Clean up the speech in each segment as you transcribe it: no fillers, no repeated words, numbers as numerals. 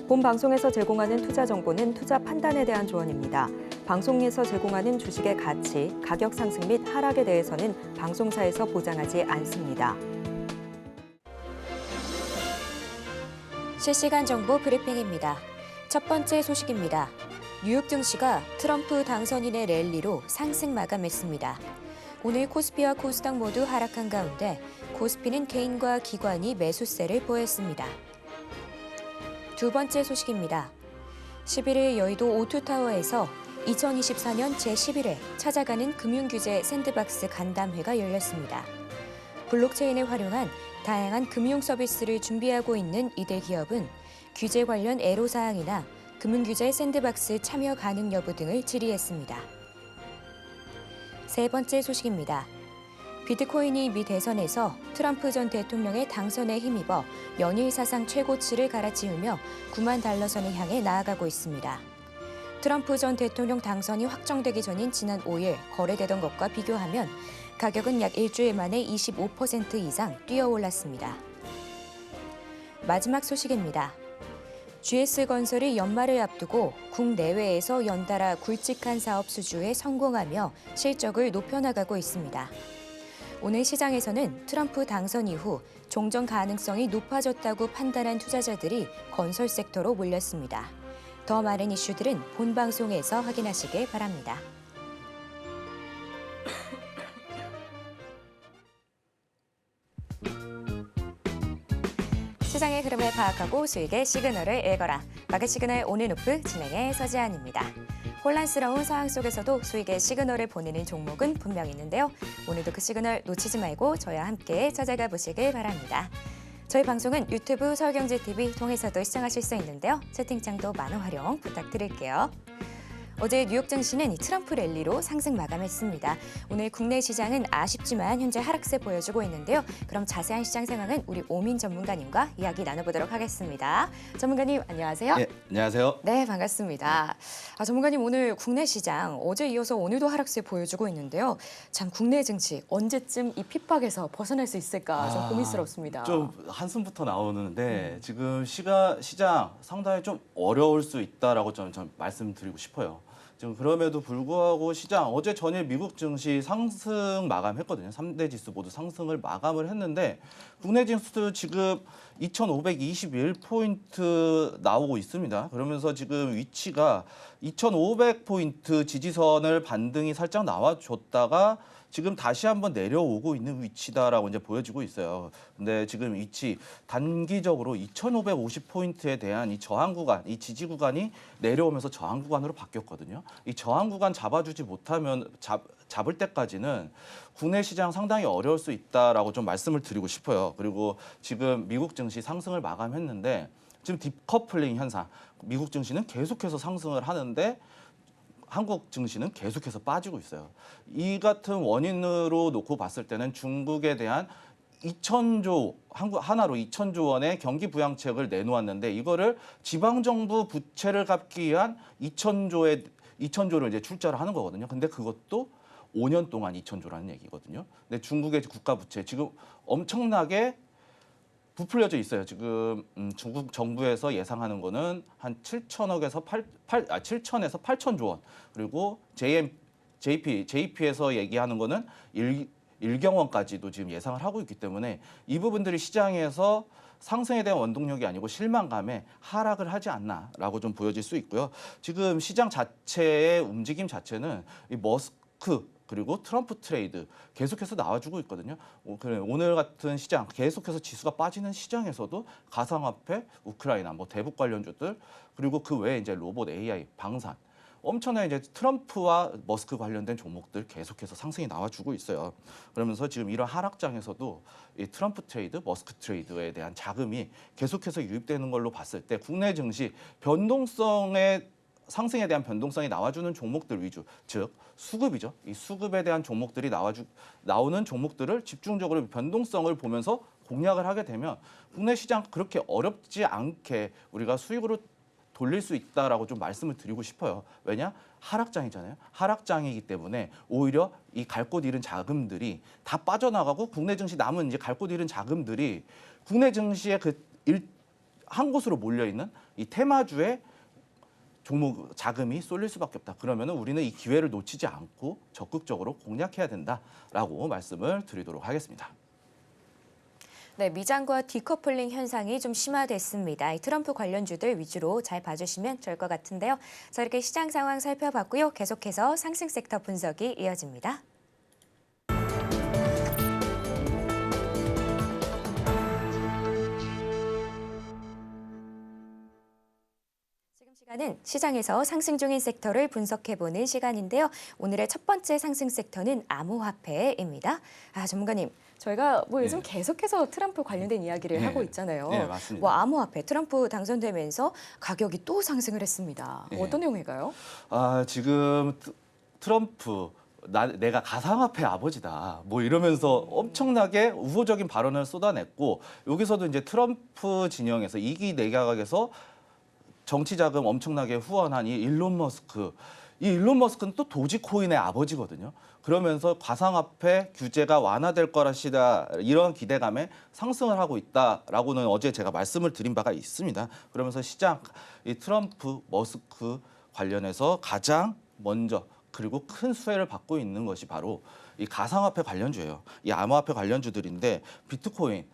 본 방송에서 제공하는 투자 정보는 투자 판단에 대한 조언입니다. 방송에서 제공하는 주식의 가치, 가격 상승 및 하락에 대해서는 방송사에서 보장하지 않습니다. 실시간 정보 브리핑입니다. 첫 번째 소식입니다. 뉴욕 증시가 트럼프 당선인의 랠리로 상승 마감했습니다. 오늘 코스피와 코스닥 모두 하락한 가운데 코스피는 개인과 기관이 매수세를 보였습니다. 두 번째 소식입니다. 11일 여의도 오투타워에서 2024년 제11회 찾아가는 금융규제 샌드박스 간담회가 열렸습니다. 블록체인을 활용한 다양한 금융 서비스를 준비하고 있는 이들 기업은 규제 관련 애로사항이나 금융규제 샌드박스 참여 가능 여부 등을 질의했습니다. 세 번째 소식입니다. 비트코인이 미 대선에서 트럼프 전 대통령의 당선에 힘입어 연일 사상 최고치를 갈아치우며 9만 달러 선을 향해 나아가고 있습니다. 트럼프 전 대통령 당선이 확정되기 전인 지난 5일 거래되던 것과 비교하면 가격은 약 일주일 만에 25% 이상 뛰어올랐습니다. 마지막 소식입니다. GS건설이 연말을 앞두고 국내외에서 연달아 굵직한 사업 수주에 성공하며 실적을 높여나가고 있습니다. 오늘 시장에서는 트럼프 당선 이후 종전 가능성이 높아졌다고 판단한 투자자들이 건설 섹터로 몰렸습니다. 더 많은 이슈들은 본 방송에서 확인하시길 바랍니다. 시장의 흐름을 파악하고 수익의 시그널을 읽어라. 마켓 시그널 오늘 오프 진행의 서지안입니다. 혼란스러운 상황 속에서도 수익의 시그널을 보내는 종목은 분명히 있는데요. 오늘도 그 시그널 놓치지 말고 저와 함께 찾아가 보시길 바랍니다. 저희 방송은 유튜브 서울경제TV 통해서도 시청하실 수 있는데요. 채팅창도 많은 활용 부탁드릴게요. 어제 뉴욕 증시는 트럼프 랠리로 상승 마감했습니다. 오늘 국내 시장은 아쉽지만 현재 하락세 보여주고 있는데요. 그럼 자세한 시장 상황은 우리 오민 전문가님과 이야기 나눠보도록 하겠습니다. 전문가님 안녕하세요. 네, 안녕하세요. 네, 반갑습니다. 전문가님 오늘 국내 시장 어제 이어서 오늘도 하락세 보여주고 있는데요. 참 국내 증시 언제쯤 이 핍박에서 벗어날 수 있을까 좀 고민스럽습니다. 좀 한숨부터 나오는데 지금 시장 상당히 좀 어려울 수 있다라고 좀 말씀드리고 싶어요. 지금 그럼에도 불구하고 시장 어제 전일 미국 증시 상승 마감했거든요. 3대 지수 모두 상승을 마감을 했는데 국내 지수 지금 2,521포인트 나오고 있습니다. 그러면서 지금 위치가 2,500포인트 지지선을 반등이 살짝 나와줬다가 지금 다시 한번 내려오고 있는 위치다라고 이제 보여지고 있어요. 근데 지금 위치 단기적으로 2,550포인트에 대한 이 저항 구간, 이 지지 구간이 내려오면서 저항 구간으로 바뀌었거든요. 이 저항 구간 잡아주지 못하면 잡을 때까지는 국내 시장 상당히 어려울 수 있다라고 좀 말씀을 드리고 싶어요. 그리고 지금 미국 증시 상승을 마감했는데 지금 딥커플링 현상, 미국 증시는 계속해서 상승을 하는데 한국 증시는 계속해서 빠지고 있어요. 이 같은 원인으로 놓고 봤을 때는 중국에 대한 2,000조, 하나로 2,000조 원의 경기 부양책을 내놓았는데 이거를 지방정부 부채를 갚기 위한 2,000조를 이제 출자를 하는 거거든요. 근데 그것도 5년 동안 2,000조라는 얘기거든요. 근데 중국의 국가 부채 지금 엄청나게 부풀려져 있어요. 지금 중국 정부에서 예상하는 거는 한 7천에서 8천조 원. 그리고 JP에서 얘기하는 거는 1경원까지도 지금 예상을 하고 있기 때문에 이 부분들이 시장에서 상승에 대한 원동력이 아니고 실망감에 하락을 하지 않나라고 좀 보여질 수 있고요. 지금 시장 자체의 움직임 자체는 이 머스크 그리고 트럼프 트레이드 계속해서 나와주고 있거든요. 오늘 같은 시장 계속해서 지수가 빠지는 시장에서도 가상화폐, 우크라이나, 대북 관련주들 그리고 그 외에 이제 로봇, AI, 방산 엄청나게 이제 트럼프와 머스크 관련된 종목들 계속해서 상승이 나와주고 있어요. 그러면서 지금 이런 하락장에서도 이 트럼프 트레이드, 머스크 트레이드에 대한 자금이 계속해서 유입되는 걸로 봤을 때 국내 증시 상승에 대한 변동성이 나와주는 종목들 위주, 즉 수급이죠. 이 수급에 대한 종목들이 나오는 종목들을 집중적으로 변동성을 보면서 공략을 하게 되면 국내 시장 그렇게 어렵지 않게 우리가 수익으로 돌릴 수 있다라고 좀 말씀을 드리고 싶어요. 왜냐? 하락장이잖아요. 하락장이기 때문에 오히려 이 갈 곳 잃은 자금들이 다 빠져나가고 국내 증시 남은 이제 갈 곳 잃은 자금들이 국내 증시의 한 곳으로 몰려 있는 이 테마주에 종목 자금이 쏠릴 수밖에 없다. 그러면은 우리는 이 기회를 놓치지 않고 적극적으로 공략해야 된다라고 말씀을 드리도록 하겠습니다. 네, 미장과 디커플링 현상이 좀 심화됐습니다. 이 트럼프 관련주들 위주로 잘 봐주시면 좋을 것 같은데요. 자, 이렇게 시장 상황 살펴봤고요. 계속해서 상승 섹터 분석이 이어집니다. 지금 시간은 시장에서 상승 중인 섹터를 분석해보는 시간인데요. 오늘의 첫 번째 상승 섹터는 암호화폐입니다. 전문가님, 저희가 뭐 요즘 계속해서 트럼프 관련된 이야기를 하고 있잖아요. 네, 맞습니다. 뭐 암호화폐, 트럼프 당선되면서 가격이 또 상승을 했습니다. 어떤 내용일까요? 지금 트럼프 내가 가상화폐 아버지다 뭐 이러면서 엄청나게 우호적인 발언을 쏟아냈고 여기서도 이제 트럼프 진영에서 2기 내각에서 정치 자금 엄청나게 후원한 이 일론 머스크. 이 일론 머스크는 또 도지코인의 아버지거든요. 그러면서 가상화폐 규제가 완화될 거라시다 이런 기대감에 상승을 하고 있다라고는 어제 제가 말씀을 드린 바가 있습니다. 그러면서 시장 이 트럼프 머스크 관련해서 가장 먼저 그리고 큰 수혜를 받고 있는 것이 바로 이 가상화폐 관련주예요. 이 암호화폐 관련주들인데 비트코인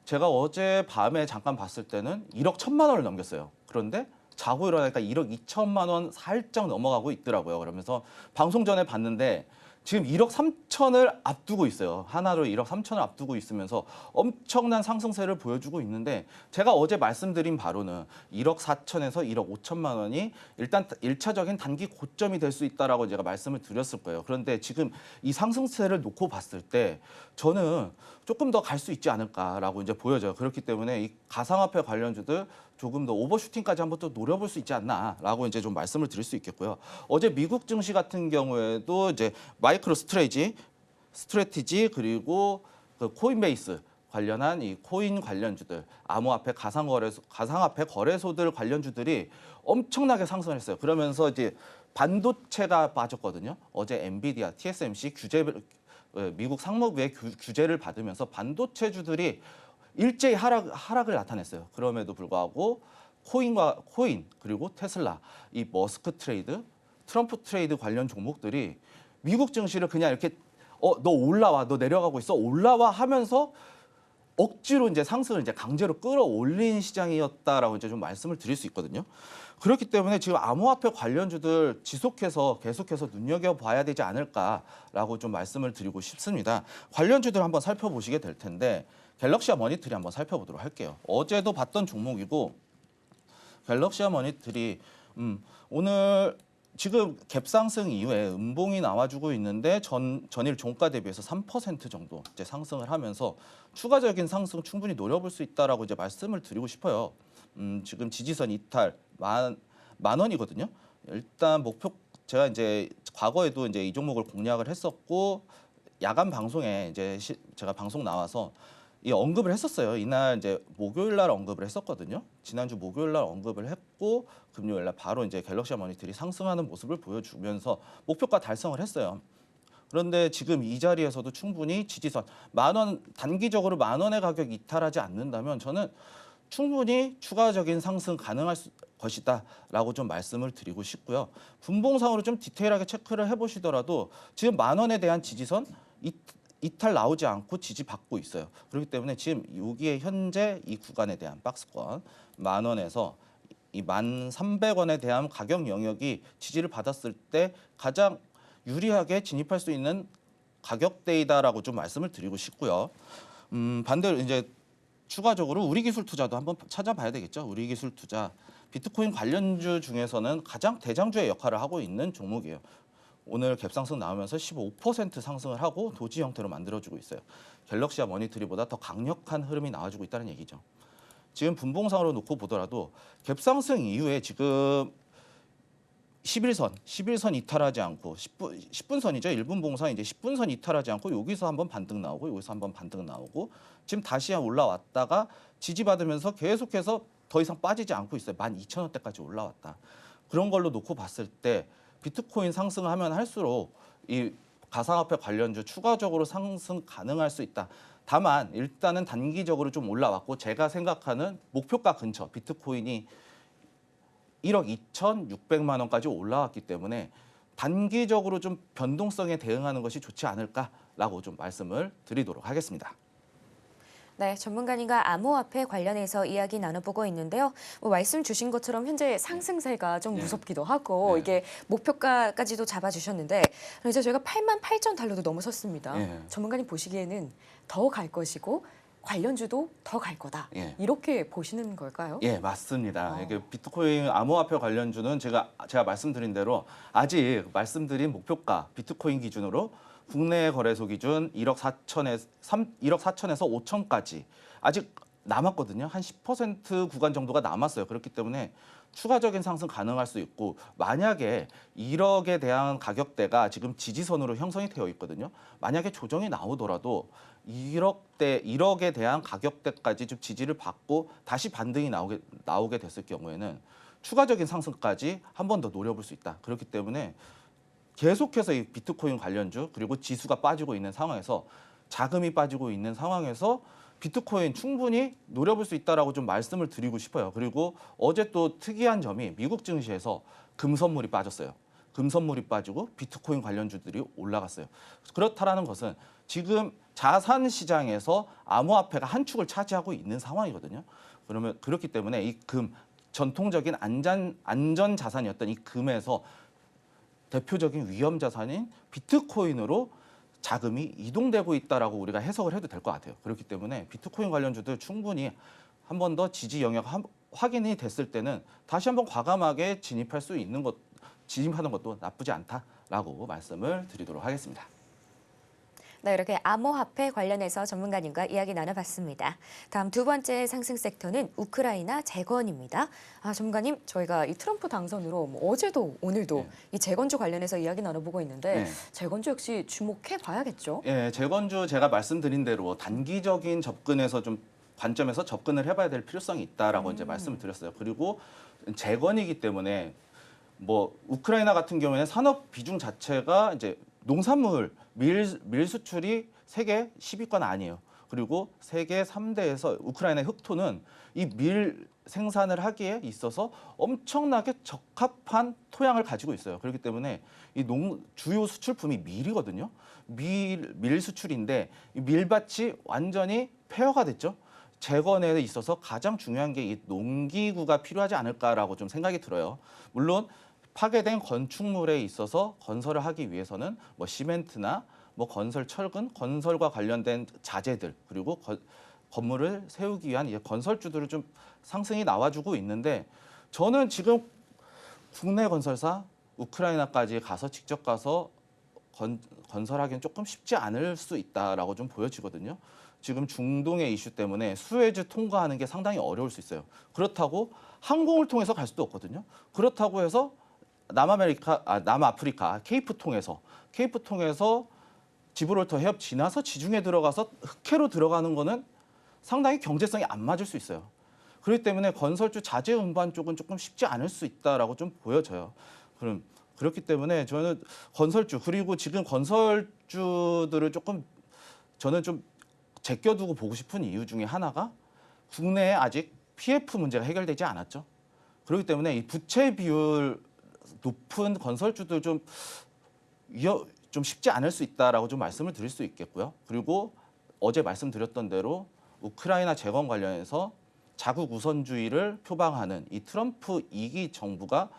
제가 어제 밤에 잠깐 봤을 때는 1억 1천만 원을 넘겼어요. 그런데 자고 일어나니까 1억 2천만 원 살짝 넘어가고 있더라고요. 그러면서 방송 전에 봤는데 지금 1억 3천을 앞두고 있어요. 하나로 1억 3천을 앞두고 있으면서 엄청난 상승세를 보여주고 있는데 제가 어제 말씀드린 바로는 1억 4천에서 1억 5천만 원이 일단 1차적인 단기 고점이 될 수 있다라고 제가 말씀을 드렸을 거예요. 그런데 지금 이 상승세를 놓고 봤을 때 저는 조금 더 갈 수 있지 않을까라고 이제 보여져요. 그렇기 때문에 이 가상화폐 관련주들 조금 더 오버슈팅까지 한번 또 노려볼 수 있지 않나라고 이제 좀 말씀을 드릴 수 있겠고요. 어제 미국 증시 같은 경우에도 이제 마이크로 스트래티지 그리고 그 코인베이스 관련한 이 코인 관련주들, 암호화폐 가상화폐 거래소들 관련주들이 엄청나게 상승했어요. 그러면서 이제 반도체가 빠졌거든요. 어제 엔비디아, TSMC 미국 상무부의 규제를 받으면서 반도체주들이 일제히 하락을 나타냈어요. 그럼에도 불구하고 코인 그리고 테슬라, 이 머스크 트레이드, 트럼프 트레이드 관련 종목들이 미국 증시를 그냥 이렇게 너 올라와, 너 내려가고 있어, 올라와 하면서 억지로 이제 상승을 이제 강제로 끌어올린 시장이었다라고 이제 좀 말씀을 드릴 수 있거든요. 그렇기 때문에 지금 암호화폐 관련주들 계속해서 눈여겨봐야 되지 않을까라고 좀 말씀을 드리고 싶습니다. 관련주들 한번 살펴보시게 될 텐데 갤럭시와 머니트리 한번 살펴보도록 할게요. 어제도 봤던 종목이고 갤럭시와 머니트리 오늘 지금 갭상승 이후에 음봉이 나와주고 있는데 전일 종가 대비해서 3% 정도 이제 상승을 하면서 추가적인 상승 충분히 노려볼 수 있다라고 이제 말씀을 드리고 싶어요. 지금 지지선 이탈 만 원이거든요. 일단 목표 제가 이제 과거에도 이제 이 종목을 공략을 했었고 야간 방송에 이제 제가 방송 나와서 이 언급을 했었어요. 이날 이제 목요일 날 언급을 했었거든요. 지난주 목요일 날 언급을 했고 금요일 날 바로 이제 갤럭시와 머니터리 상승하는 모습을 보여주면서 목표가 달성을 했어요. 그런데 지금 이 자리에서도 충분히 지지선 10,000원 단기적으로 10,000원의 가격 이탈하지 않는다면 저는 충분히 추가적인 상승 가능할 것이다라고 좀 말씀을 드리고 싶고요. 분봉상으로 좀 디테일하게 체크를 해보시더라도 지금 10,000원에 대한 지지선 이탈 나오지 않고 지지받고 있어요. 그렇기 때문에 지금 여기에 현재 이 구간에 대한 박스권 10,000원에서 이 1,300원에 대한 가격 영역이 지지를 받았을 때 가장 유리하게 진입할 수 있는 가격대이다라고 좀 말씀을 드리고 싶고요. 반대로 이제 추가적으로 우리기술투자도 한번 찾아봐야 되겠죠. 우리기술투자 비트코인 관련주 중에서는 가장 대장주의 역할을 하고 있는 종목이에요. 오늘 갭상승 나오면서 15% 상승을 하고 도지 형태로 만들어주고 있어요. 갤럭시와 머니터리보다 더 강력한 흐름이 나와주고 있다는 얘기죠. 지금 분봉상으로 놓고 보더라도 갭상승 이후에 지금 11선 이탈하지 않고 10분선이죠. 1분 봉상 이제 10분선 이탈하지 않고 여기서 한번 반등 나오고 여기서 한번 반등 나오고 지금 다시 올라왔다가 지지받으면서 계속해서 더 이상 빠지지 않고 있어요. 12,000원대까지 올라왔다. 그런 걸로 놓고 봤을 때 비트코인 상승하면 할수록 이 가상화폐 관련주 추가적으로 상승 가능할 수 있다. 다만 일단은 단기적으로 좀 올라왔고 제가 생각하는 목표가 근처 비트코인이 1억 2,600만 원까지 올라왔기 때문에 단기적으로 좀 변동성에 대응하는 것이 좋지 않을까라고 좀 말씀을 드리도록 하겠습니다. 네, 전문가님과 암호화폐 관련해서 이야기 나눠보고 있는데요. 뭐 말씀 주신 것처럼 현재 상승세가 좀 네. 무섭기도 하고 네. 이게 목표가까지도 잡아주셨는데 이제 저희가 88,000달러도 넘어섰습니다. 네. 전문가님 보시기에는 더 갈 것이고 관련주도 더 갈 거다. 예. 이렇게 보시는 걸까요? 예, 맞습니다. 이게 비트코인 암호화폐 관련주는 제가 말씀드린 대로 아직 말씀드린 목표가 비트코인 기준으로 국내 거래소 기준 1억 4천에서 5천까지 아직 남았거든요. 한 10% 구간 정도가 남았어요. 그렇기 때문에 추가적인 상승 가능할 수 있고 만약에 1억에 대한 가격대가 지금 지지선으로 형성이 되어 있거든요. 만약에 조정이 나오더라도 1억에 대한 가격대까지 좀 지지를 받고 다시 반등이 나오게 됐을 경우에는 추가적인 상승까지 한 번 더 노려볼 수 있다. 그렇기 때문에 계속해서 이 비트코인 관련주 그리고 지수가 빠지고 있는 상황에서 자금이 빠지고 있는 상황에서 비트코인 충분히 노려볼 수 있다라고 좀 말씀을 드리고 싶어요. 그리고 어제 또 특이한 점이 미국 증시에서 금선물이 빠졌어요. 금선물이 빠지고 비트코인 관련주들이 올라갔어요. 그렇다라는 것은 지금 자산 시장에서 암호화폐가 한 축을 차지하고 있는 상황이거든요. 그러면 그렇기 때문에 이 금 전통적인 안전 자산이었던 이 금에서 대표적인 위험 자산인 비트코인으로 자금이 이동되고 있다라고 우리가 해석을 해도 될 것 같아요. 그렇기 때문에 비트코인 관련주들 충분히 한 번 더 지지 영역 확인이 됐을 때는 다시 한번 과감하게 진입하는 것도 나쁘지 않다라고 말씀을 드리도록 하겠습니다. 네, 이렇게 암호화폐 관련해서 전문가님과 이야기 나눠봤습니다. 다음 두 번째 상승 섹터는 우크라이나 재건입니다. 전문가님, 저희가 이 트럼프 당선으로 뭐 어제도 오늘도 네. 이 재건주 관련해서 이야기 나눠보고 있는데 네. 재건주 역시 주목해 봐야겠죠? 예, 재건주 제가 말씀드린 대로 단기적인 관점에서 접근을 해봐야 될 필요성이 있다라고 이제 말씀을 드렸어요. 그리고 재건이기 때문에 뭐 우크라이나 같은 경우에는 산업 비중 자체가 이제 농산물 밀 수출이 세계 10위권 아니에요. 그리고 세계 3대에서 우크라이나 흑토는 이 밀 생산을 하기에 있어서 엄청나게 적합한 토양을 가지고 있어요. 그렇기 때문에 이 주요 수출품이 밀이거든요. 밀 수출인데 이 밀밭이 완전히 폐허가 됐죠. 재건에 있어서 가장 중요한 게 이 농기구가 필요하지 않을까라고 좀 생각이 들어요. 물론 파괴된 건축물에 있어서 건설을 하기 위해서는 뭐 시멘트나 뭐 건설 철근, 건설과 관련된 자재들 그리고 건물을 세우기 위한 건설주들을 좀 상승이 나와주고 있는데 저는 지금 국내 건설사 우크라이나까지 직접 가서 건설하기는 조금 쉽지 않을 수 있다라고 좀 보여지거든요. 지금 중동의 이슈 때문에 수에즈 통과하는 게 상당히 어려울 수 있어요. 그렇다고 항공을 통해서 갈 수도 없거든요. 그렇다고 해서 남아프리카 케이프 통해서 지브롤터 해협 지나서 지중해 들어가서 흑해로 들어가는 거는 상당히 경제성이 안 맞을 수 있어요. 그렇기 때문에 건설주 자재 운반 쪽은 조금 쉽지 않을 수 있다라고 좀 보여져요. 그렇기 때문에 저는 건설주 그리고 지금 건설주들을 저는 좀 제껴두고 보고 싶은 이유 중에 하나가 국내에 아직 PF 문제가 해결되지 않았죠. 그렇기 때문에 이 부채 비율 높은 건설주들 좀 쉽지 않을 수 있다라고 좀 말씀을 드릴 수 있겠고요. 그리고 어제 말씀드렸던 대로 우크라이나 재건 관련해서 자국 우선주의를 표방하는 이 트럼프 2기 정부가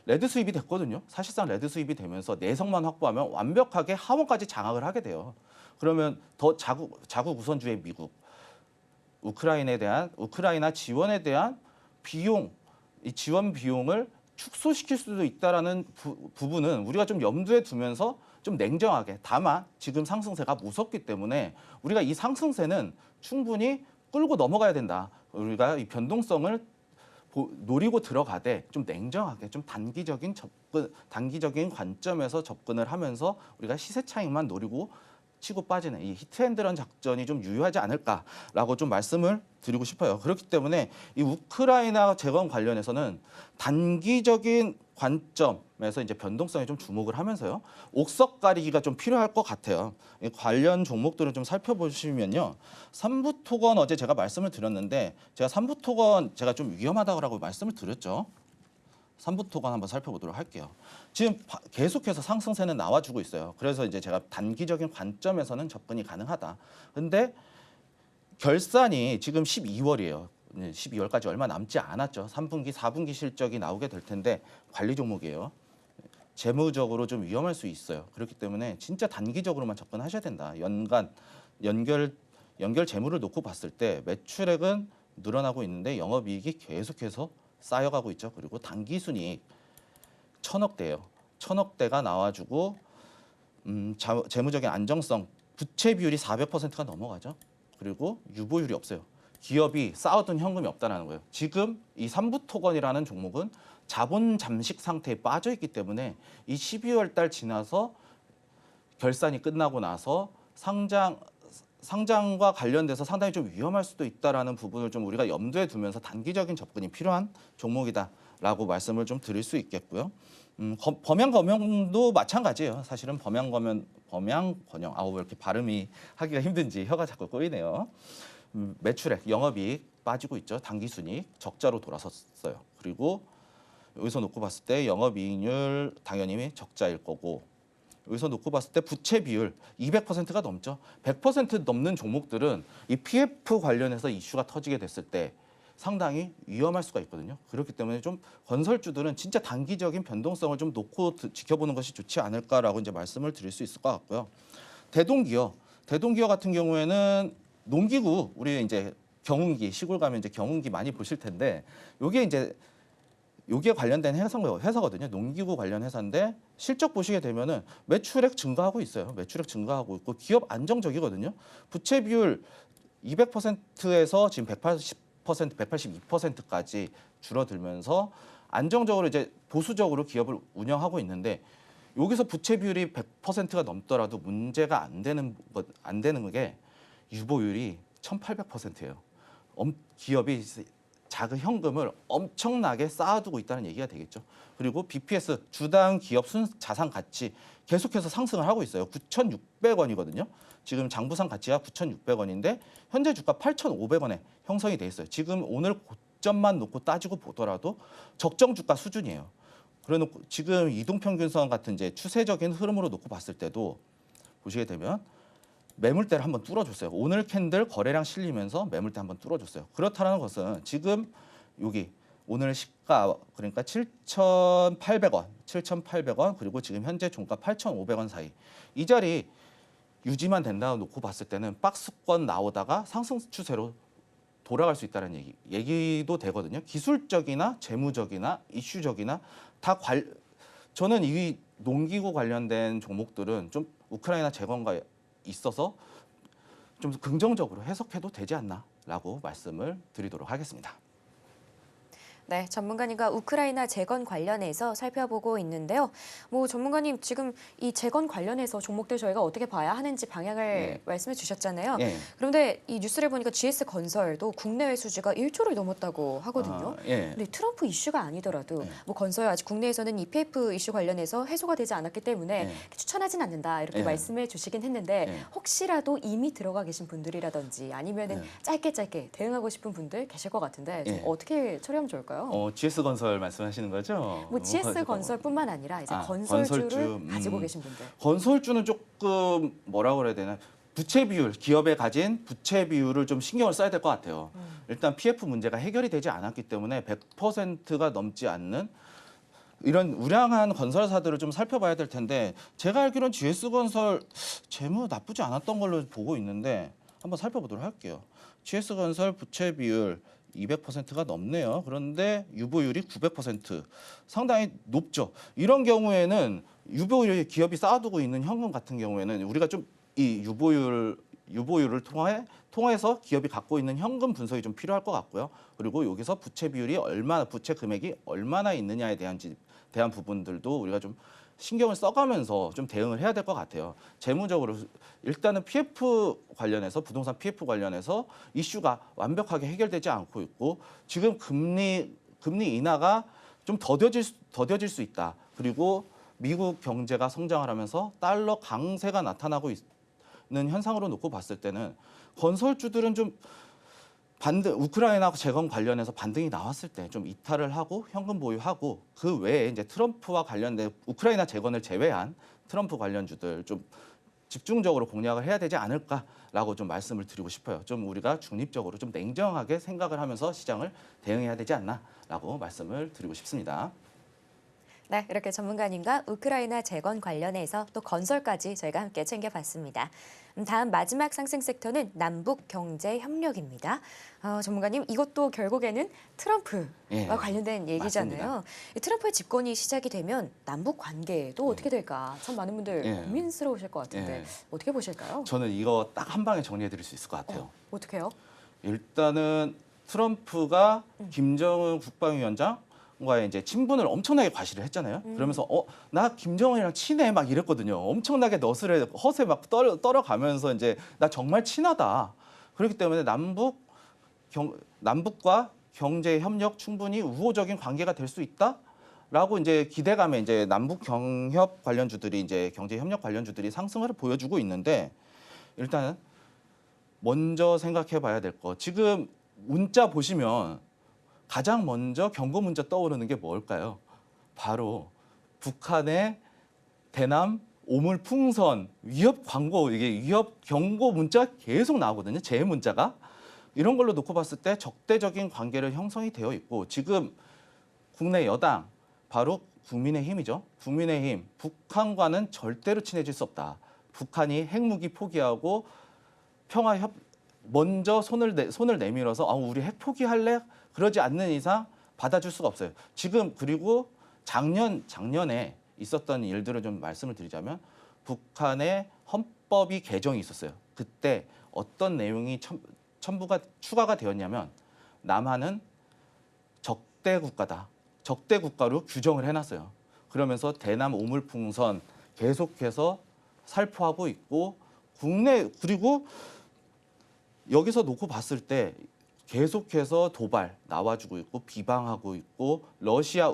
레드 수입이 됐거든요. 사실상 레드 수입이 되면서 내성만 확보하면 완벽하게 하원까지 장악을 하게 돼요. 그러면 더 자국 우선주의 미국, 우크라이나 지원에 대한 이 지원 비용을 축소시킬 수도 있다라는 부분은 우리가 좀 염두에 두면서 좀 냉정하게 다만 지금 상승세가 무섭기 때문에 우리가 이 상승세는 충분히 끌고 넘어가야 된다. 우리가 이 변동성을 노리고 들어가되 좀 냉정하게 좀 단기적인 관점에서 접근을 하면서 우리가 시세 차익만 노리고 치고 빠지는 이 히트앤드런 작전이 좀 유효하지 않을까라고 좀 말씀을 드리고 싶어요. 그렇기 때문에 이 우크라이나 재건 관련해서는 단기적인 관점에서 이제 변동성에 좀 주목을 하면서요. 옥석 가리기가 좀 필요할 것 같아요. 이 관련 종목들을 좀 살펴보시면요. 삼부토건 어제 제가 말씀을 드렸는데 제가 삼부토건 제가 좀 위험하다고 말씀을 드렸죠. 삼부토건 한번 살펴보도록 할게요. 지금 계속해서 상승세는 나와주고 있어요. 그래서 이제 제가 단기적인 관점에서는 접근이 가능하다. 근데 결산이 지금 12월이에요. 12월까지 얼마 남지 않았죠. 3분기, 4분기 실적이 나오게 될 텐데 관리 종목이에요. 재무적으로 좀 위험할 수 있어요. 그렇기 때문에 진짜 단기적으로만 접근하셔야 된다. 연결 재무를 놓고 봤을 때 매출액은 늘어나고 있는데 영업이익이 계속해서 쌓여가고 있죠. 그리고 당기순이익 1,000억대예요. 1,000억대가 나와주고 재무적인 안정성, 부채 비율이 400%가 넘어가죠. 그리고 유보율이 없어요. 기업이 쌓아둔 현금이 없다는 거예요. 지금 이 삼부토건이라는 종목은 자본 잠식 상태에 빠져 있기 때문에 이 12월 달 지나서 결산이 끝나고 나서 상장과 관련돼서 상당히 좀 위험할 수도 있다라는 부분을 좀 우리가 염두에 두면서 단기적인 접근이 필요한 종목이다라고 말씀을 좀 드릴 수 있겠고요. 범양검영도 마찬가지예요. 사실은 범양검영, 왜 이렇게 발음이 하기가 힘든지 혀가 자꾸 꼬이네요. 매출액, 영업이익 빠지고 있죠. 당기순이익 적자로 돌아섰어요. 그리고 여기서 놓고 봤을 때 영업이익률 당연히 적자일 거고 여기서 놓고 봤을 때 부채 비율 200%가 넘죠. 100% 넘는 종목들은 이 PF 관련해서 이슈가 터지게 됐을 때 상당히 위험할 수가 있거든요. 그렇기 때문에 좀 건설주들은 진짜 단기적인 변동성을 좀 놓고 지켜보는 것이 좋지 않을까라고 이제 말씀을 드릴 수 있을 것 같고요. 대동기업 같은 경우에는 농기구 우리 이제 경운기 시골 가면 이제 경운기 많이 보실 텐데 여기에 관련된 회사거든요. 농기구 관련 회사인데 실적 보시게 되면은 매출액 증가하고 있어요. 매출액 증가하고 있고 기업 안정적이거든요. 부채 비율 200%에서 지금 180%, 182%까지 줄어들면서 안정적으로 이제 보수적으로 기업을 운영하고 있는데 여기서 부채 비율이 100%가 넘더라도 문제가 안 되는 게 유보율이 1,800%예요. 기업이 자금 현금을 엄청나게 쌓아두고 있다는 얘기가 되겠죠. 그리고 BPS 주당 기업 순자산 가치 계속해서 상승을 하고 있어요. 9,600원이거든요. 지금 장부상 가치가 9,600원인데 현재 주가 8,500원에 형성이 돼 있어요. 지금 오늘 고점만 놓고 따지고 보더라도 적정 주가 수준이에요. 그래놓고 지금 이동평균선 같은 이제 추세적인 흐름으로 놓고 봤을 때도 보시게 되면 매물대를 한번 뚫어줬어요. 오늘 캔들 거래량 실리면서 매물대 한번 뚫어줬어요. 그렇다는 것은 지금 여기 오늘 시가 그러니까 7,800원 그리고 지금 현재 종가 8,500원 사이 이 자리 유지만 된다고 놓고 봤을 때는 박스권 나오다가 상승 추세로 돌아갈 수 있다는 얘기도 되거든요. 기술적이나 재무적이나 이슈적이나 저는 이 농기구 관련된 종목들은 좀 우크라이나 재건과 있어서 좀 긍정적으로 해석해도 되지 않나라고 말씀을 드리도록 하겠습니다. 네, 전문가님과 우크라이나 재건 관련해서 살펴보고 있는데요. 전문가님 지금 이 재건 관련해서 종목들 저희가 어떻게 봐야 하는지 방향을 말씀해 주셨잖아요. 그런데 이 뉴스를 보니까 GS건설도 국내외 수주가 1조를 넘었다고 하거든요. 근데 트럼프 이슈가 아니더라도 건설 아직 국내에서는 EPF 이슈 관련해서 해소가 되지 않았기 때문에 추천하진 않는다 이렇게 말씀해 주시긴 했는데 혹시라도 이미 들어가 계신 분들이라든지 아니면은 짧게 대응하고 싶은 분들 계실 것 같은데 좀 어떻게 처리하면 좋을까요? GS건설 말씀하시는 거죠? GS건설뿐만 아니라 이제 건설주를 가지고 계신 분들. 건설주는 조금 뭐라고 그래야 되나? 부채 비율, 기업에 가진 부채 비율을 좀 신경을 써야 될 것 같아요. 일단 PF 문제가 해결이 되지 않았기 때문에 100%가 넘지 않는 이런 우량한 건설사들을 좀 살펴봐야 될 텐데 제가 알기로는 GS건설 재무 나쁘지 않았던 걸로 보고 있는데 한번 살펴보도록 할게요. GS건설 부채 비율 200%가 넘네요. 그런데 유보율이 900% 상당히 높죠. 이런 경우에는 유보율 기업이 쌓아두고 있는 현금 같은 경우에는 우리가 좀 이 유보율을 통해서 기업이 갖고 있는 현금 분석이 좀 필요할 것 같고요. 그리고 여기서 부채 금액이 얼마나 있느냐에 대한 부분들도 우리가 좀 신경을 써가면서 좀 대응을 해야 될 것 같아요. 재무적으로 일단은 PF 관련해서 부동산 PF 관련해서 이슈가 완벽하게 해결되지 않고 있고 지금 금리 인하가 좀 더뎌질 수 있다. 그리고 미국 경제가 성장을 하면서 달러 강세가 나타나고 있는 현상으로 놓고 봤을 때는 건설주들은 좀 우크라이나 재건 관련해서 반등이 나왔을 때 좀 이탈을 하고 현금 보유하고 그 외에 이제 트럼프와 관련된 우크라이나 재건을 제외한 트럼프 관련주들 좀 집중적으로 공략을 해야 되지 않을까라고 좀 말씀을 드리고 싶어요. 좀 우리가 중립적으로 좀 냉정하게 생각을 하면서 시장을 대응해야 되지 않나라고 말씀을 드리고 싶습니다. 네, 이렇게 전문가님과 우크라이나 재건 관련해서 또 건설까지 저희가 함께 챙겨봤습니다. 다음 마지막 상승 섹터는 남북 경제 협력입니다. 전문가님, 이것도 결국에는 트럼프와 예, 관련된 얘기잖아요. 이 트럼프의 집권이 시작이 되면 남북 관계도 어떻게 될까? 참 많은 분들 예. 고민스러우실 것 같은데 예. 어떻게 보실까요? 저는 이거 딱 한 방에 정리해 드릴 수 있을 것 같아요. 어떻게 해요? 일단은 트럼프가 김정은 국방위원장과의 이제 친분을 엄청나게 과시를 했잖아요. 그러면서 나 김정은이랑 친해 막 이랬거든요. 엄청나게 너스레 허세 막 떨어가면서 이제 나 정말 친하다. 그렇기 때문에 남북과 경제 협력 충분히 우호적인 관계가 될 수 있다라고 이제 기대감에 이제 남북 경협 관련주들이 이제 경제 협력 관련주들이 상승을 보여주고 있는데 일단은 먼저 생각해 봐야 될 거. 지금 문자 보시면 가장 먼저 경고 문자 떠오르는 게 뭘까요? 바로 북한의 대남 오물풍선 위협 광고, 이게 위협 경고 문자 계속 나오거든요. 제 문자가. 이런 걸로 놓고 봤을 때 적대적인 관계를 형성이 되어 있고 지금 국내 여당 바로 국민의힘이죠. 국민의힘 북한과는 절대로 친해질 수 없다. 북한이 핵무기 포기하고 먼저 손을 내밀어서 우리 핵 포기할래? 그러지 않는 이상 받아줄 수가 없어요. 지금 그리고 작년에 있었던 일들을 좀 말씀을 드리자면 북한의 헌법이 개정이 있었어요. 그때 어떤 내용이 추가가 되었냐면 남한은 적대 국가다. 적대 국가로 규정을 해놨어요. 그러면서 대남 오물풍선 계속해서 살포하고 있고 그리고 여기서 놓고 봤을 때 계속해서 도발 나와주고 있고 비방하고 있고 러시아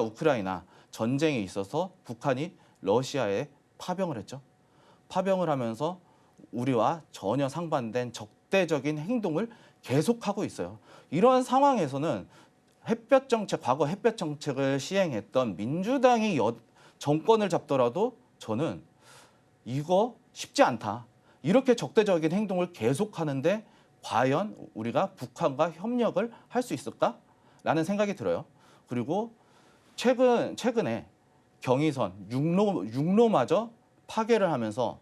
우크라이나 전쟁에 있어서 북한이 러시아에 파병을 했죠. 파병을 하면서 우리와 전혀 상반된 적대적인 행동을 계속하고 있어요. 이러한 상황에서는 과거 햇볕 정책을 시행했던 민주당이 정권을 잡더라도 저는 이거 쉽지 않다. 이렇게 적대적인 행동을 계속하는데 과연 우리가 북한과 협력을 할 수 있을까라는 생각이 들어요. 그리고 최근에 경의선 육로마저 파괴를 하면서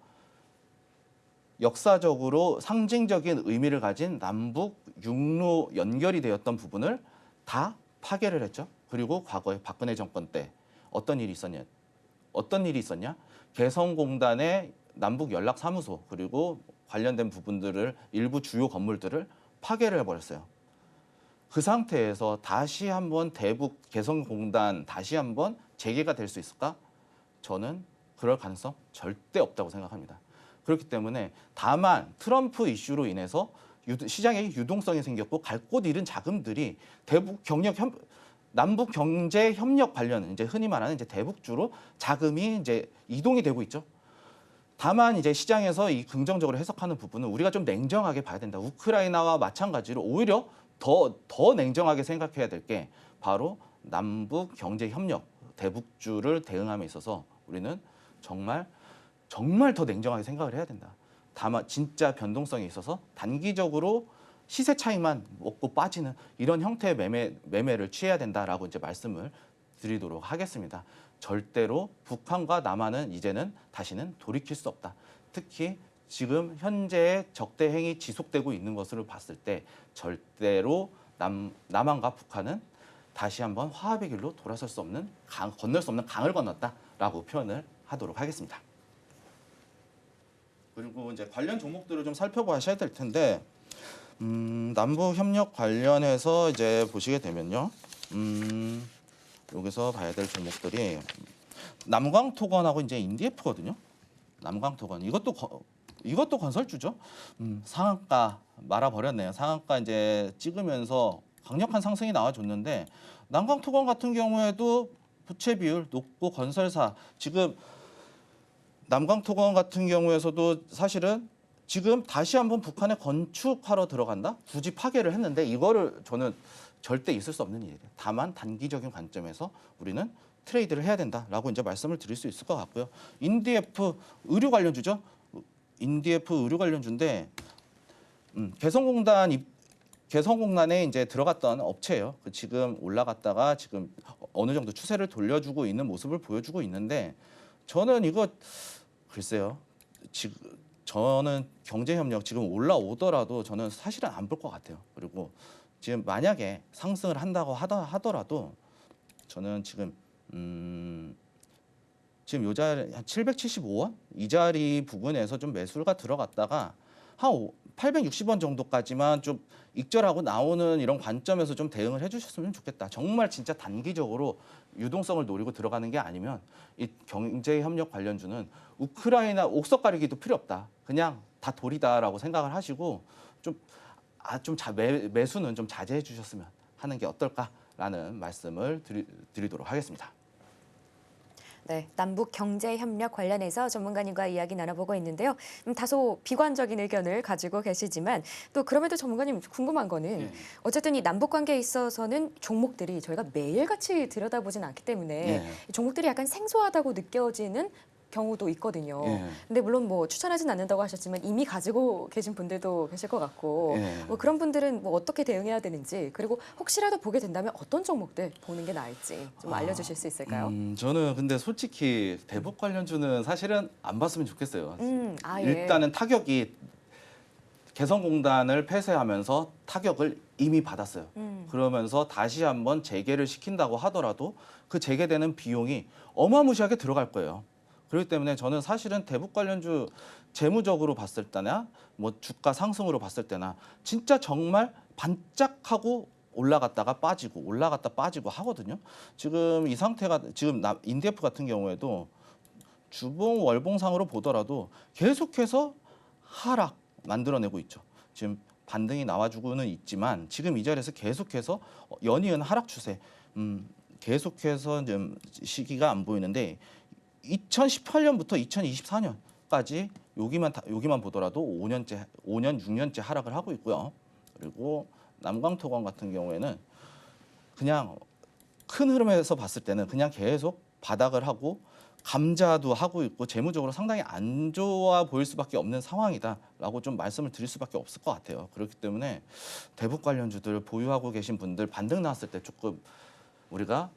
역사적으로 상징적인 의미를 가진 남북 육로 연결이 되었던 부분을 다 파괴를 했죠. 그리고 과거에 박근혜 정권 때 어떤 일이 있었냐? 개성공단의 남북 연락사무소 그리고 관련된 부분들을 일부 주요 건물들을 파괴를 해버렸어요. 그 상태에서 다시 한번 대북 개성공단 다시 한번 재개가 될 수 있을까? 저는 그럴 가능성 절대 없다고 생각합니다. 그렇기 때문에 다만 트럼프 이슈로 인해서 시장에 유동성이 생겼고 갈 곳 잃은 자금들이 남북 경제 협력 관련 이제 흔히 말하는 이제 대북주로 자금이 이제 이동이 되고 있죠. 다만 이제 시장에서 이 긍정적으로 해석하는 부분은 우리가 좀 냉정하게 봐야 된다. 우크라이나와 마찬가지로 오히려 더 냉정하게 생각해야 될 게 바로 남북 경제 협력 대북주를 대응함에 있어서 우리는 정말 더 냉정하게 생각을 해야 된다. 다만 진짜 변동성이 있어서 단기적으로 시세 차익만 먹고 빠지는 이런 형태의 매매를 취해야 된다라고 이제 말씀을 드리도록 하겠습니다. 절대로 북한과 남한은 이제는 다시는 돌이킬 수 없다. 특히 지금 현재의 적대 행위 지속되고 있는 것으로 봤을 때 절대로 남한과 북한은 다시 한번 화합의 길로 돌아설 수 없는 건널 수 없는 강을 건넜다라고 표현을 하도록 하겠습니다. 그리고 이제 관련 종목들을 좀 살펴보셔야 될 텐데 남북 협력 관련해서 이제 보시게 되면요. 여기서 봐야 될 종목들이 남광토건하고 이제 인디에프거든요. 남광토건 이것도 건설주죠. 상한가 말아버렸네요. 상한가 이제 찍으면서 강력한 상승이 나와줬는데 남광토건 같은 경우에도 부채 비율 높고 건설사 지금 남광토건 같은 경우에서도 사실은 지금 다시 한번 북한에 건축하러 들어간다? 굳이 파괴를 했는데 이거를 저는 절대 있을 수 없는 일이에요. 다만 단기적인 관점에서 우리는 트레이드를 해야 된다라고 이제 말씀을 드릴 수 있을 것 같고요. 인디에프 의료 관련주죠. 인디에프 의료 관련주인데 개성공단에 이제 들어갔던 업체예요. 지금 올라갔다가 지금 어느 정도 추세를 돌려주고 있는 모습을 보여주고 있는데 저는 이거 글쎄요. 지금 저는 경제협력 지금 올라오더라도 저는 사실은 안 볼 것 같아요. 그리고 지금 만약에 상승을 한다고 하더라도 저는 지금 요 자리 한 775원 이 자리 부근에서 좀 매수가 들어갔다가 한 860원 정도까지만 좀 익절하고 나오는 이런 관점에서 좀 대응을 해주셨으면 좋겠다. 정말 진짜 단기적으로 유동성을 노리고 들어가는 게 아니면 이 경제협력 관련주는 우크라이나 옥석 가리기도 필요 없다. 그냥 다 돌이다라고 생각을 하시고 매수는 좀 자제해 주셨으면 하는 게 어떨까라는 말씀을 드리도록 하겠습니다. 네, 남북 경제 협력 관련해서 전문가님과 이야기 나눠보고 있는데요. 다소 비관적인 의견을 가지고 계시지만 또 그럼에도 전문가님 궁금한 거는 어쨌든 이 남북 관계에 있어서는 종목들이 저희가 매일같이 들여다보진 않기 때문에 종목들이 약간 생소하다고 느껴지는 경우도 있거든요. 근데 물론 뭐 추천하진 않는다고 하셨지만 이미 가지고 계신 분들도 계실 것 같고 뭐 그런 분들은 뭐 어떻게 대응해야 되는지 그리고 혹시라도 보게 된다면 어떤 종목들 보는 게 나을지 좀 알려주실 수 있을까요? 저는 근데 솔직히 대북 관련주는 사실은 안 봤으면 좋겠어요. 예. 일단은 타격이 개성공단을 폐쇄하면서 타격을 이미 받았어요. 그러면서 다시 한번 재개를 시킨다고 하더라도 그 재개되는 비용이 어마무시하게 들어갈 거예요. 그렇기 때문에 저는 사실은 대북 관련주 재무적으로 봤을 때나 뭐 주가 상승으로 봤을 때나 진짜 정말 반짝하고 올라갔다 빠지고 하거든요. 지금 이 상태가 지금 인디에프 같은 경우에도 주봉 월봉상으로 보더라도 계속해서 하락 만들어내고 있죠. 지금 반등이 나와주고는 있지만 지금 이 자리에서 계속해서 연이은 하락 추세 계속해서 좀 시기가 안 보이는데 2018년부터 2024년까지 여기만 보더라도 5년 6년째 하락을 하고 있고요. 그리고 남광토건 같은 경우에는 그냥 큰 흐름에서 봤을 때는 그냥 계속 바닥을 하고 감자도 하고 있고 재무적으로 상당히 안 좋아 보일 수밖에 없는 상황이다라고 좀 말씀을 드릴 수밖에 없을 것 같아요. 그렇기 때문에 대북 관련주들 보유하고 계신 분들 반등 나왔을 때 조금 우리가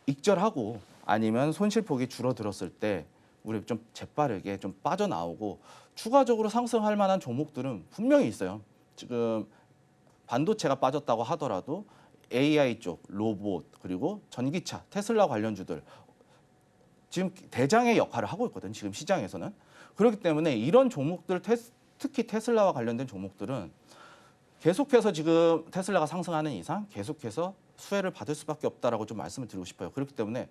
익절하고 아니면 손실폭이 줄어들었을 때 우리 좀 재빠르게 좀 빠져나오고 추가적으로 상승할 만한 종목들은 분명히 있어요. 지금 반도체가 빠졌다고 하더라도 AI 쪽, 로봇, 그리고 전기차, 테슬라 관련주들 지금 대장의 역할을 하고 있거든요. 지금 시장에서는. 그렇기 때문에 이런 종목들, 특히 테슬라와 관련된 종목들은 계속해서 지금 테슬라가 상승하는 이상 계속해서 수혜를 받을 수밖에 없다라고 좀 말씀을 드리고 싶어요. 그렇기 때문에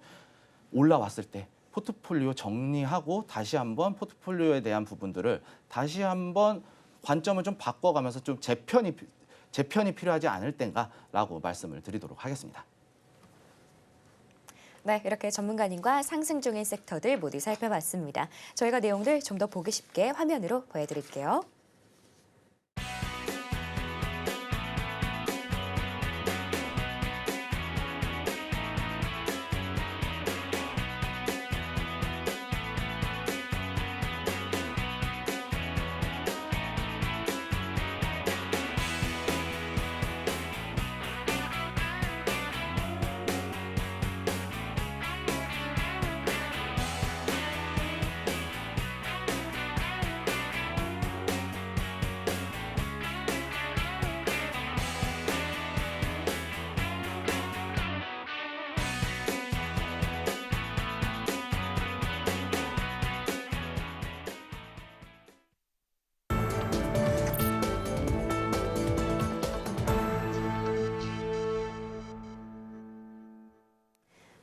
올라왔을 때 포트폴리오 정리하고 다시 한번 포트폴리오에 대한 부분들을 다시 한번 관점을 좀 바꿔가면서 좀 재편이 필요하지 않을 땐가라고 말씀을 드리도록 하겠습니다. 네, 이렇게 전문가님과 상승 중인 섹터들 모두 살펴봤습니다. 저희가 내용들 좀 더 보기 쉽게 화면으로 보여드릴게요.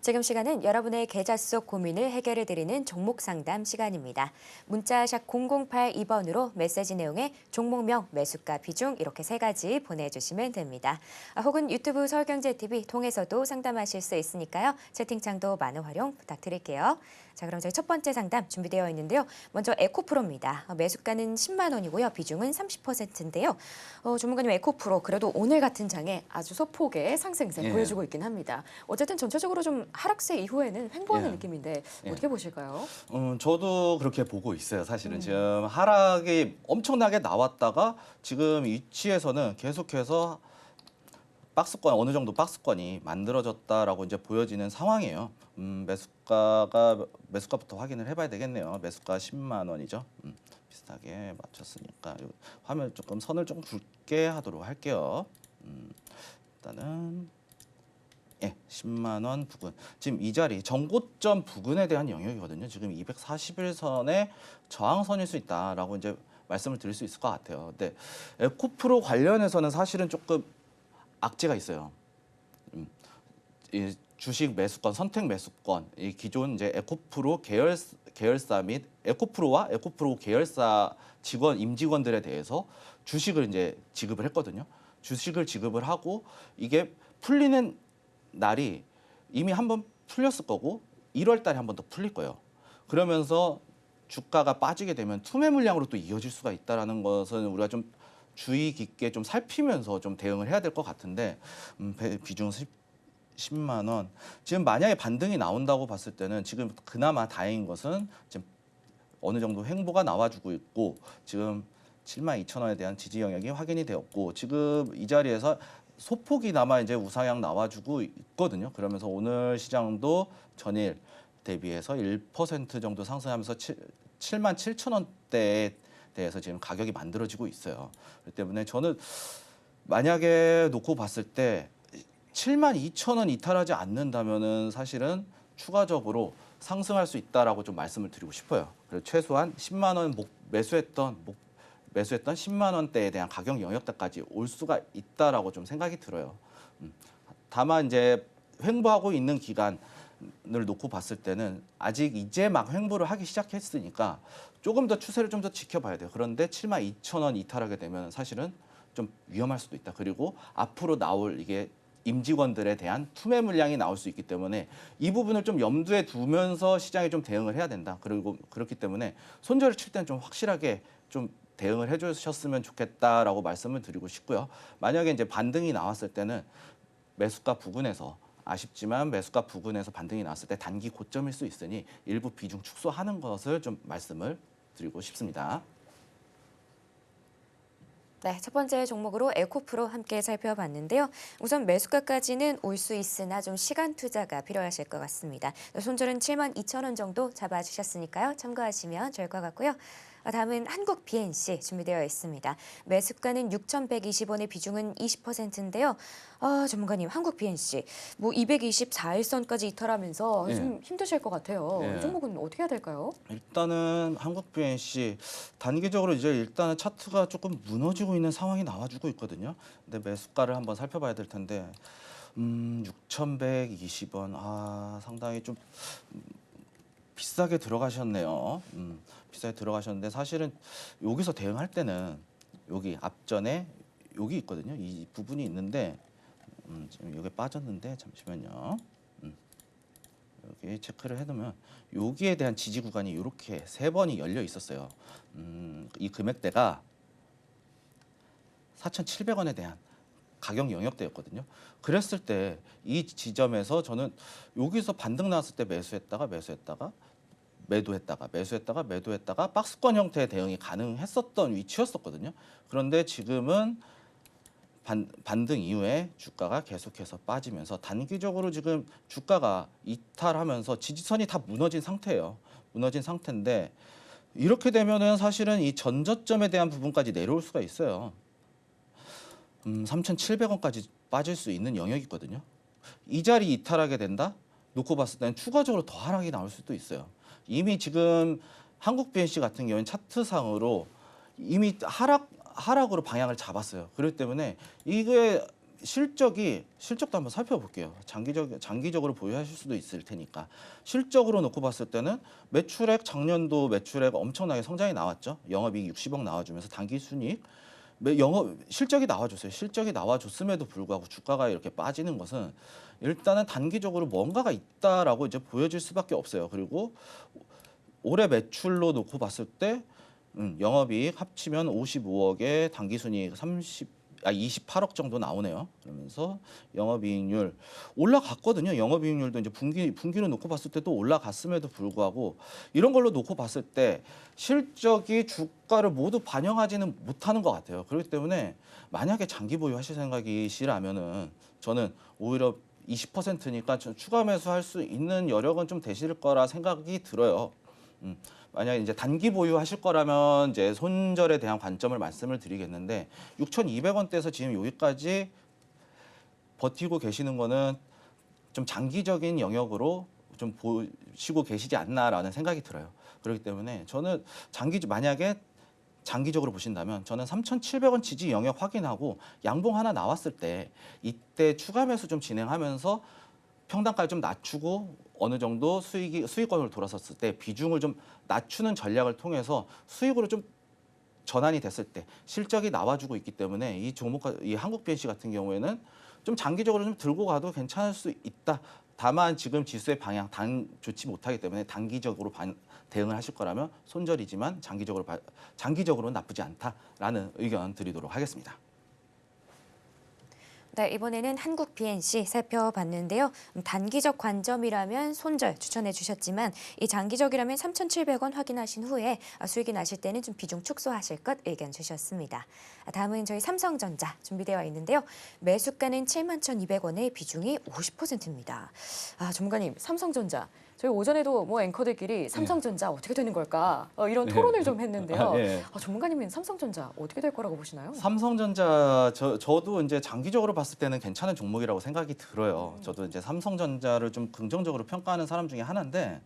지금 시간은 여러분의 계좌 속 고민을 해결해 드리는 종목 상담 시간입니다. 문자샵 0082번으로 메시지 내용에 종목명, 매수가, 비중 이렇게 3가지 보내주시면 됩니다. 혹은 유튜브 서울경제TV 통해서도 상담하실 수 있으니까요. 채팅창도 많은 활용 부탁드릴게요. 자, 그럼 저희 첫 번째 상담 준비되어 있는데요. 먼저 에코프로입니다. 매수가는 10만 원이고요. 비중은 30%인데요. 전문가님, 에코프로 그래도 오늘 같은 장에 아주 소폭의 상승세 예. 보여주고 있긴 합니다. 어쨌든 전체적으로 좀 하락세 이후에는 횡보하는 예. 느낌인데 예. 어떻게 보실까요? 저도 그렇게 보고 있어요. 사실은 지금 하락이 엄청나게 나왔다가 지금 위치에서는 계속해서 박스권 어느 정도 박스권이 만들어졌다라고 이제 보여지는 상황이에요. 매수가부터 확인을 해봐야 되겠네요. 매수가 10만 원이죠. 비슷하게 맞췄으니까 화면 조금 선을 조금 굵게 하도록 할게요. 일단은 10만 원 부근. 지금 이 자리 정고점 부근에 대한 영역이거든요. 지금 241선의 저항선일 수 있다라고 이제 말씀을 드릴 수 있을 것 같아요. 근데 에코프로 관련해서는 사실은 조금 악재가 있어요. 이 주식 매수권, 선택 매수권, 이 기존 이제 에코프로 계열사 및 에코프로와 에코프로 계열사 직원, 임직원들에 대해서 주식을 이제 지급을 했거든요. 주식을 지급을 하고 이게 풀리는 날이 이미 한번 풀렸을 거고 1월 달에 한 번 더 풀릴 거예요. 그러면서 주가가 빠지게 되면 투매 물량으로 또 이어질 수가 있다라는 것은 우리가 좀 주의 깊게 좀 살피면서 좀 대응을 해야 될 것 같은데 비중 10만 원. 지금 만약에 반등이 나온다고 봤을 때는 지금 그나마 다행인 것은 지금 어느 정도 횡보가 나와주고 있고 지금 7만 2천 원에 대한 지지 영역이 확인이 되었고 지금 이 자리에서 소폭이나마 이제 우상향 나와주고 있거든요. 그러면서 오늘 시장도 전일 대비해서 1% 정도 상승하면서 7만 7천 원대에 대해서 지금 가격이 만들어지고 있어요. 그렇기 때문에 저는 만약에 놓고 봤을 때 7만 2천 원 이탈하지 않는다면은 사실은 추가적으로 상승할 수 있다라고 좀 말씀을 드리고 싶어요. 그래서 최소한 10만 원 매수했던 10만 원대에 대한 가격 영역대까지 올 수가 있다라고 좀 생각이 들어요. 다만 이제 횡보하고 있는 기간을 놓고 봤을 때는 아직 이제 막 횡보를 하기 시작했으니까 조금 더 추세를 좀 더 지켜봐야 돼요. 그런데 7만 2천 원 이탈하게 되면 사실은 좀 위험할 수도 있다. 그리고 앞으로 나올 이게 임직원들에 대한 투매 물량이 나올 수 있기 때문에 이 부분을 좀 염두에 두면서 시장에 좀 대응을 해야 된다. 그리고 그렇기 때문에 손절을 칠 때는 좀 확실하게 좀 대응을 해주셨으면 좋겠다라고 말씀을 드리고 싶고요. 만약에 이제 반등이 나왔을 때는 매수가 부근에서 아쉽지만 매수가 부근에서 반등이 나왔을 때 단기 고점일 수 있으니 일부 비중 축소하는 것을 좀 말씀을 드리고 싶습니다. 네, 첫 번째 종목으로 에코프로 함께 살펴봤는데요. 우선 매수가까지는 올 수 있으나 좀 시간 투자가 필요하실 것 같습니다. 손절은 7만 2천 원 정도 잡아주셨으니까요. 참고하시면 좋을 것 같고요. 다음은 한국 BNC 준비되어 있습니다. 매수가는 6,120원의 비중은 20%인데요. 전문가님, 한국 BNC 뭐 224일선까지 이탈하면서 예. 좀 힘드실 것 같아요. 예. 이 종목은 어떻게 해야 될까요? 일단은 한국 BNC 단기적으로 이제 일단은 차트가 조금 무너지고 있는 상황이 나와주고 있거든요. 근데 매수가를 한번 살펴봐야 될 텐데 6,120원 상당히 좀 비싸게 들어가셨네요. 비싸게 들어가셨는데 사실은 여기서 대응할 때는 여기 앞전에 여기 있거든요. 이 부분이 있는데 지금 여기 빠졌는데 잠시만요. 여기 체크를 해두면 여기에 대한 지지 구간이 이렇게 3번이 열려 있었어요. 이 금액대가 4,700원에 대한 가격 영역대였거든요. 그랬을 때 이 지점에서 저는 여기서 반등 나왔을 때 매수했다가 박스권 형태의 대응이 가능했었던 위치였었거든요. 그런데 지금은 반등 이후에 주가가 계속해서 빠지면서 단기적으로 지금 주가가 이탈하면서 지지선이 다 무너진 상태예요. 무너진 상태인데 이렇게 되면은 사실은 이 전저점에 대한 부분까지 내려올 수가 있어요. 3,700원까지 빠질 수 있는 영역이거든요. 이 자리 이탈하게 된다? 놓고 봤을 때는 추가적으로 더 하락이 나올 수도 있어요. 이미 지금 한국 BNC 같은 경우는 차트상으로 이미 하락으로 방향을 잡았어요. 그렇기 때문에 이게 실적도 한번 살펴볼게요. 장기적으로 보유하실 수도 있을 테니까. 실적으로 놓고 봤을 때는 작년도 매출액 엄청나게 성장이 나왔죠. 영업이익 60억 나와주면서 당기순이익 실적이 나와줬어요. 실적이 나와줬음에도 불구하고 주가가 이렇게 빠지는 것은 일단은 단기적으로 뭔가가 있다라고 이제 보여질 수밖에 없어요. 그리고 올해 매출로 놓고 봤을 때 영업이익 합치면 55억에 당기순이익 28억 정도 나오네요. 그러면서 영업이익률 올라갔거든요. 영업이익률도 이제 분기로 놓고 봤을 때도 올라갔음에도 불구하고 이런 걸로 놓고 봤을 때 실적이 주가를 모두 반영하지는 못하는 것 같아요. 그렇기 때문에 만약에 장기 보유하실 생각이시라면은 저는 오히려 20%니까 추가 매수할 수 있는 여력은 좀 되실 거라 생각이 들어요. 만약에 이제 단기 보유하실 거라면 이제 손절에 대한 관점을 말씀을 드리겠는데 6,200원대에서 지금 여기까지 버티고 계시는 거는 좀 장기적인 영역으로 좀 보시고 계시지 않나라는 생각이 들어요. 그렇기 때문에 저는 만약에 장기적으로 보신다면 저는 3,700원 지지 영역 확인하고 양봉 하나 나왔을 때 이때 추가 매수 좀 진행하면서 평단가를 좀 낮추고 어느 정도 수익권으로 돌아섰을 때 비중을 좀 낮추는 전략을 통해서 수익으로 좀 전환이 됐을 때 실적이 나와주고 있기 때문에 이 한국 BNC 같은 경우에는 좀 장기적으로 좀 들고 가도 괜찮을 수 있다. 다만 지금 지수의 방향 좋지 못하기 때문에 단기적으로 대응을 하실 거라면 손절이지만 장기적으로는 나쁘지 않다라는 의견 드리도록 하겠습니다. 네, 이번에는 한국 BNC 살펴봤는데요. 단기적 관점이라면 손절 추천해 주셨지만 이 장기적이라면 3,700원 확인하신 후에 수익이 나실 때는 좀 비중 축소하실 것 의견 주셨습니다. 다음은 저희 삼성전자 준비되어 있는데요. 매수가는 71,200원에 비중이 50%입니다. 전문가님, 삼성전자. 저희 오전에도 앵커들끼리 삼성전자 어떻게 되는 걸까 이런 토론을 좀 했는데요. 전문가님은 삼성전자 어떻게 될 거라고 보시나요? 삼성전자 저도 이제 장기적으로 봤을 때는 괜찮은 종목이라고 생각이 들어요. 저도 이제 삼성전자를 좀 긍정적으로 평가하는 사람 중에 하나인데,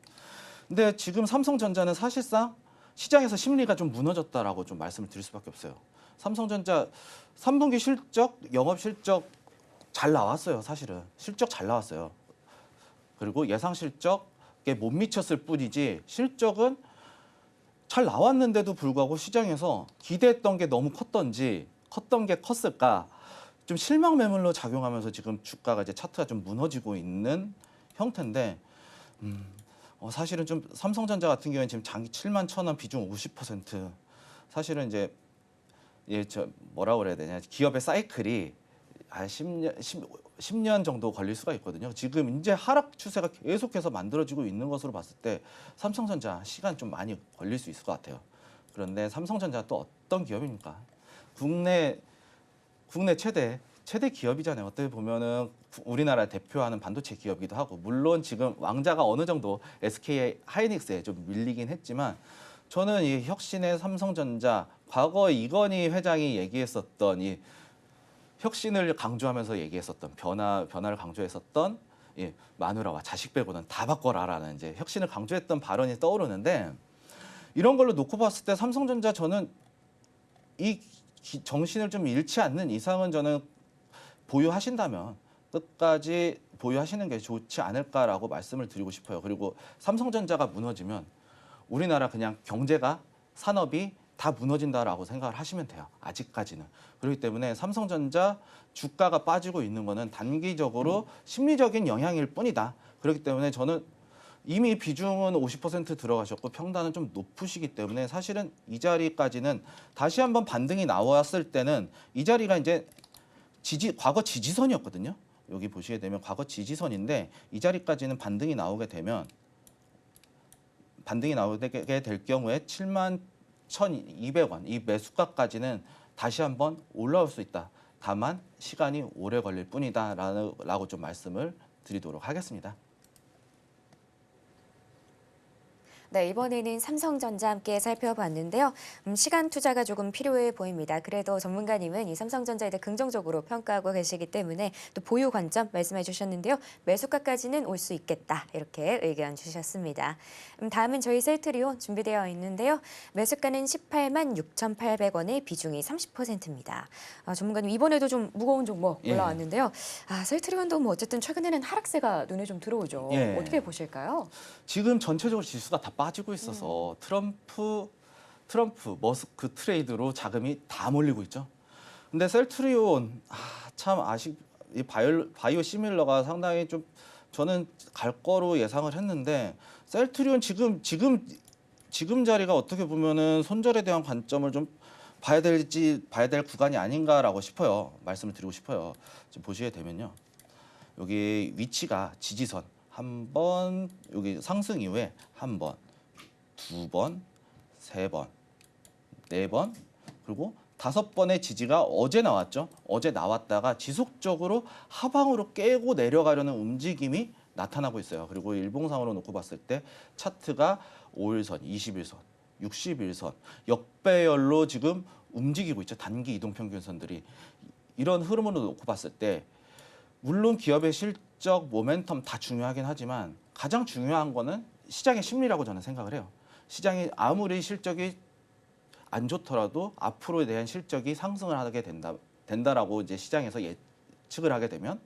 근데 지금 삼성전자는 사실상 시장에서 심리가 좀 무너졌다라고 좀 말씀을 드릴 수밖에 없어요. 삼성전자 3분기 영업 실적 잘 나왔어요. 사실은 실적 잘 나왔어요. 그리고 예상 실적에 못 미쳤을 뿐이지 실적은 잘 나왔는데도 불구하고 시장에서 기대했던 게 너무 컸던 게 컸을까 좀 실망 매물로 작용하면서 지금 주가가 이제 차트가 좀 무너지고 있는 형태인데 사실은 좀 삼성전자 같은 경우에는 지금 장기 71,000원 비중 50% 사실은 이제 뭐라 그래야 되냐 기업의 사이클이 한 10년 정도 걸릴 수가 있거든요. 지금 이제 하락 추세가 계속해서 만들어지고 있는 것으로 봤을 때 삼성전자 시간 좀 많이 걸릴 수 있을 것 같아요. 그런데 삼성전자 또 어떤 기업입니까? 국내 최대 기업이잖아요. 어떻게 보면은 우리나라 대표하는 반도체 기업이기도 하고 물론 지금 왕자가 어느 정도 SK 하이닉스에 좀 밀리긴 했지만 저는 이 혁신의 삼성전자 과거 이건희 회장이 얘기했었던 이 혁신을 강조하면서 얘기했었던 변화를 강조했었던 마누라와 자식 빼고는 다 바꿔라라는 이제 혁신을 강조했던 발언이 떠오르는데 이런 걸로 놓고 봤을 때 삼성전자 저는 이 정신을 좀 잃지 않는 이상은 저는 보유하신다면 끝까지 보유하시는 게 좋지 않을까라고 말씀을 드리고 싶어요. 그리고 삼성전자가 무너지면 우리나라 그냥 경제가 산업이 다 무너진다라고 생각을 하시면 돼요. 아직까지는. 그렇기 때문에 삼성전자 주가가 빠지고 있는 거는 단기적으로 심리적인 영향일 뿐이다. 그렇기 때문에 저는 이미 비중은 50% 들어가셨고 평단은 좀 높으시기 때문에 사실은 이 자리까지는 다시 한번 반등이 나왔을 때는 이 자리가 이제 과거 지지선이었거든요. 여기 보시게 되면 과거 지지선인데 이 자리까지는 반등이 나오게 될 경우에 71,200원 이 매수가까지는 다시 한번 올라올 수 있다. 다만 시간이 오래 걸릴 뿐이다라고 좀 말씀을 드리도록 하겠습니다. 네, 이번에는 삼성전자 함께 살펴봤는데요. 시간 투자가 조금 필요해 보입니다. 그래도 전문가님은 이 삼성전자에 대해 긍정적으로 평가하고 계시기 때문에 또 보유 관점 말씀해 주셨는데요. 매수가까지는 올 수 있겠다 이렇게 의견 주셨습니다. 다음은 저희 셀트리온 준비되어 있는데요. 매수가는 18만 6,800원에 비중이 30%입니다. 전문가님 이번에도 좀 무거운 종목 예. 올라왔는데요. 셀트리온도 뭐 어쨌든 최근에는 하락세가 눈에 좀 들어오죠. 예. 어떻게 보실까요? 지금 전체적으로 지수가 다 빠지고 있어서 트럼프 머스크 트레이드로 자금이 다 몰리고 있죠. 근데 셀트리온 참 이 바이오 시밀러가 상당히 좀 저는 갈 거로 예상을 했는데 셀트리온 지금 자리가 어떻게 보면은 손절에 대한 관점을 좀 봐야 될 구간이 아닌가라고 싶어요. 말씀을 드리고 싶어요. 지금 보시게 되면요. 여기 위치가 지지선 한 번, 여기 상승 이후에 한 번, 두 번, 세 번, 네 번, 그리고 5번의 지지가 어제 나왔죠. 어제 나왔다가 지속적으로 하방으로 깨고 내려가려는 움직임이 나타나고 있어요. 그리고 일봉상으로 놓고 봤을 때 차트가 5일선, 21선, 61선, 역배열로 지금 움직이고 있죠. 단기 이동평균선들이. 이런 흐름으로 놓고 봤을 때 물론 기업의 실적, 모멘텀 다 중요하긴 하지만 가장 중요한 거는 시장의 심리라고 저는 생각을 해요. 시장이 아무리 실적이 안 좋더라도 앞으로에 대한 실적이 상승을 하게 된다라고 이제 시장에서 예측을 하게 되면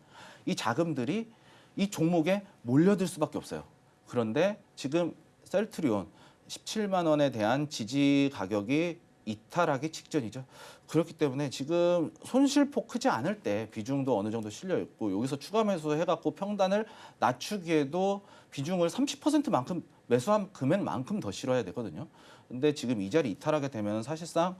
이 자금들이 이 종목에 몰려들 수밖에 없어요. 그런데 지금 셀트리온 17만 원에 대한 지지 가격이 이탈하기 직전이죠. 그렇기 때문에 지금 손실폭 크지 않을 때 비중도 어느 정도 실려 있고 여기서 추가 매수해갖고 평단을 낮추기에도 비중을 30%만큼 매수한 금액만큼 더 실어야 되거든요. 근데 지금 이 자리 이탈하게 되면 사실상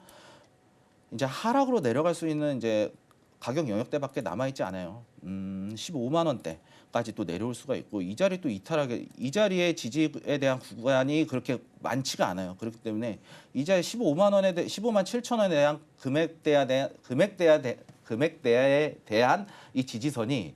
이제 하락으로 내려갈 수 있는 이제 가격 영역대밖에 남아있지 않아요. 15만 원대까지 또 내려올 수가 있고 이 자리 또 이탈하게 이 자리의 지지에 대한 구간이 그렇게 많지가 않아요. 그렇기 때문에 이 자리 15만 7천 원에 대한 금액대에 대한 이 지지선이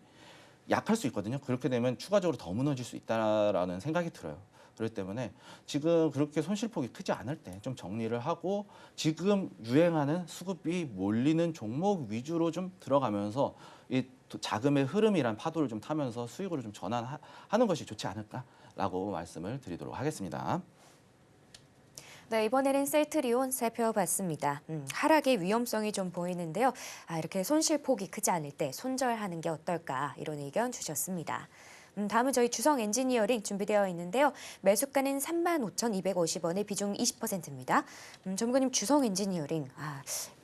약할 수 있거든요. 그렇게 되면 추가적으로 더 무너질 수 있다라는 생각이 들어요. 그렇기 때문에 지금 그렇게 손실폭이 크지 않을 때 좀 정리를 하고 지금 유행하는 수급이 몰리는 종목 위주로 좀 들어가면서 이 자금의 흐름이란 파도를 좀 타면서 수익으로 좀 전환하는 것이 좋지 않을까라고 말씀을 드리도록 하겠습니다. 네, 이번에는 셀트리온 살펴봤습니다. 하락의 위험성이 좀 보이는데요. 이렇게 손실폭이 크지 않을 때 손절하는 게 어떨까 이런 의견 주셨습니다. 다음은 저희 주성 엔지니어링 준비되어 있는데요. 매수가는 35,250원에 비중 20%입니다. 전문가님 주성 엔지니어링,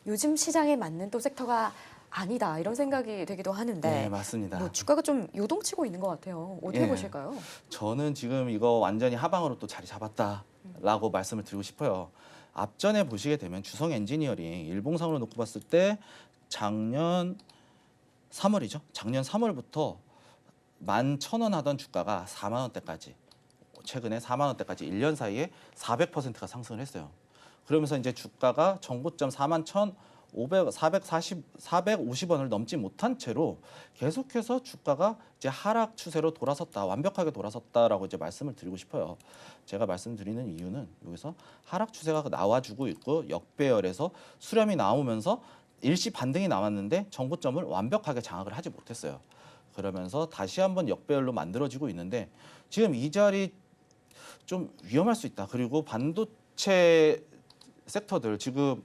요즘 시장에 맞는 또 섹터가 아니다 이런 생각이 되기도 하는데 네, 맞습니다. 뭐 주가가 좀 요동치고 있는 것 같아요. 어떻게 예. 보실까요? 저는 지금 이거 완전히 하방으로 또 자리 잡았다라고 말씀을 드리고 싶어요. 앞전에 보시게 되면 주성 엔지니어링 일봉상으로 놓고 봤을 때 작년 3월이죠. 작년 3월부터 11,000원 하던 주가가 4만 원대까지 최근에 4만 원대까지 1년 사이에 400%가 상승을 했어요. 그러면서 이제 주가가 정고점 450원을 넘지 못한 채로 계속해서 주가가 이제 하락 추세로 완벽하게 돌아섰다라고 이제 말씀을 드리고 싶어요. 제가 말씀드리는 이유는 여기서 하락 추세가 나와주고 있고 역배열에서 수렴이 나오면서 일시 반등이 나왔는데 정고점을 완벽하게 장악을 하지 못했어요. 그러면서 다시 한번 역배열로 만들어지고 있는데 지금 이 자리 좀 위험할 수 있다. 그리고 반도체 섹터들 지금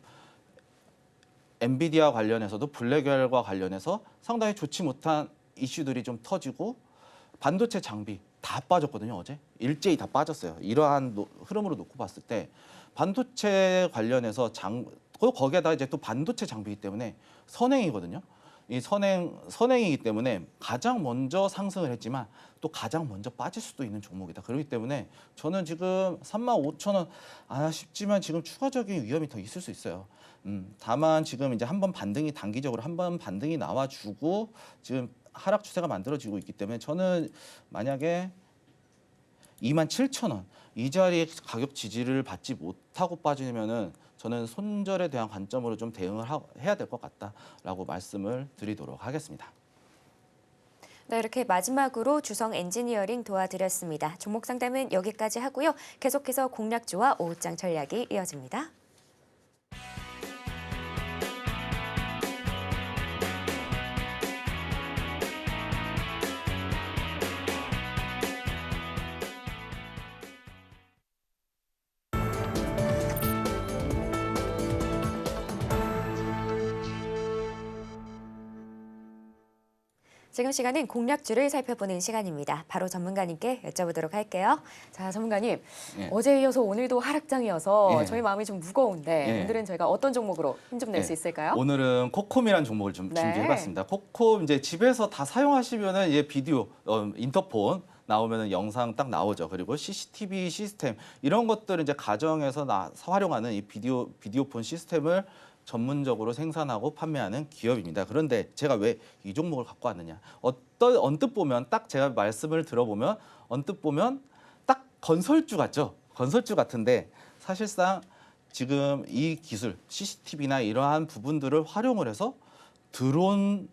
엔비디아 관련해서도 블랙웰과 관련해서 상당히 좋지 못한 이슈들이 좀 터지고 반도체 장비 다 빠졌거든요. 어제 일제히 다 빠졌어요. 이러한 흐름으로 놓고 봤을 때 반도체 관련해서 거기에다 이제 또 반도체 장비이기 때문에 선행이거든요. 이 선행이기 때문에 가장 먼저 상승을 했지만 또 가장 먼저 빠질 수도 있는 종목이다. 그렇기 때문에 저는 지금 35,000원 싶지만 지금 추가적인 위험이 더 있을 수 있어요. 다만 지금 이제 단기적으로 한 번 반등이 나와주고 지금 하락 추세가 만들어지고 있기 때문에 저는 만약에 27,000원 이 자리에 가격 지지를 받지 못하고 빠지면은 저는 손절에 대한 관점으로 좀 대응을 해야 될 것 같다라고 말씀을 드리도록 하겠습니다. 네, 이렇게 마지막으로 주성 엔지니어링 도와드렸습니다. 종목 상담은 여기까지 하고요. 계속해서 공략주와 오후장 전략이 이어집니다. 지금 시간은 공략주를 살펴보는 시간입니다. 바로 전문가님께 여쭤보도록 할게요. 자, 전문가님. 예. 어제에 이어서 오늘도 하락장이어서 예. 저희 마음이 좀 무거운데 예. 오늘은 저희가 어떤 종목으로 힘 좀 낼 수 예. 있을까요? 오늘은 코콤이라는 종목을 좀 네. 준비해봤습니다. 코콤 이제 집에서 다 사용하시면은 비디오, 인터폰 나오면은 영상 딱 나오죠. 그리고 CCTV 시스템 이런 것들을 이제 가정에서 활용하는 이 비디오폰 시스템을 전문적으로 생산하고 판매하는 기업입니다. 그런데 제가 왜 이 종목을 갖고 왔느냐? 언뜻 보면 딱 제가 말씀을 들어보면 언뜻 보면 딱 건설주 같죠? 건설주 같은데 사실상 지금 이 기술 CCTV나 이러한 부분들을 활용을 해서 드론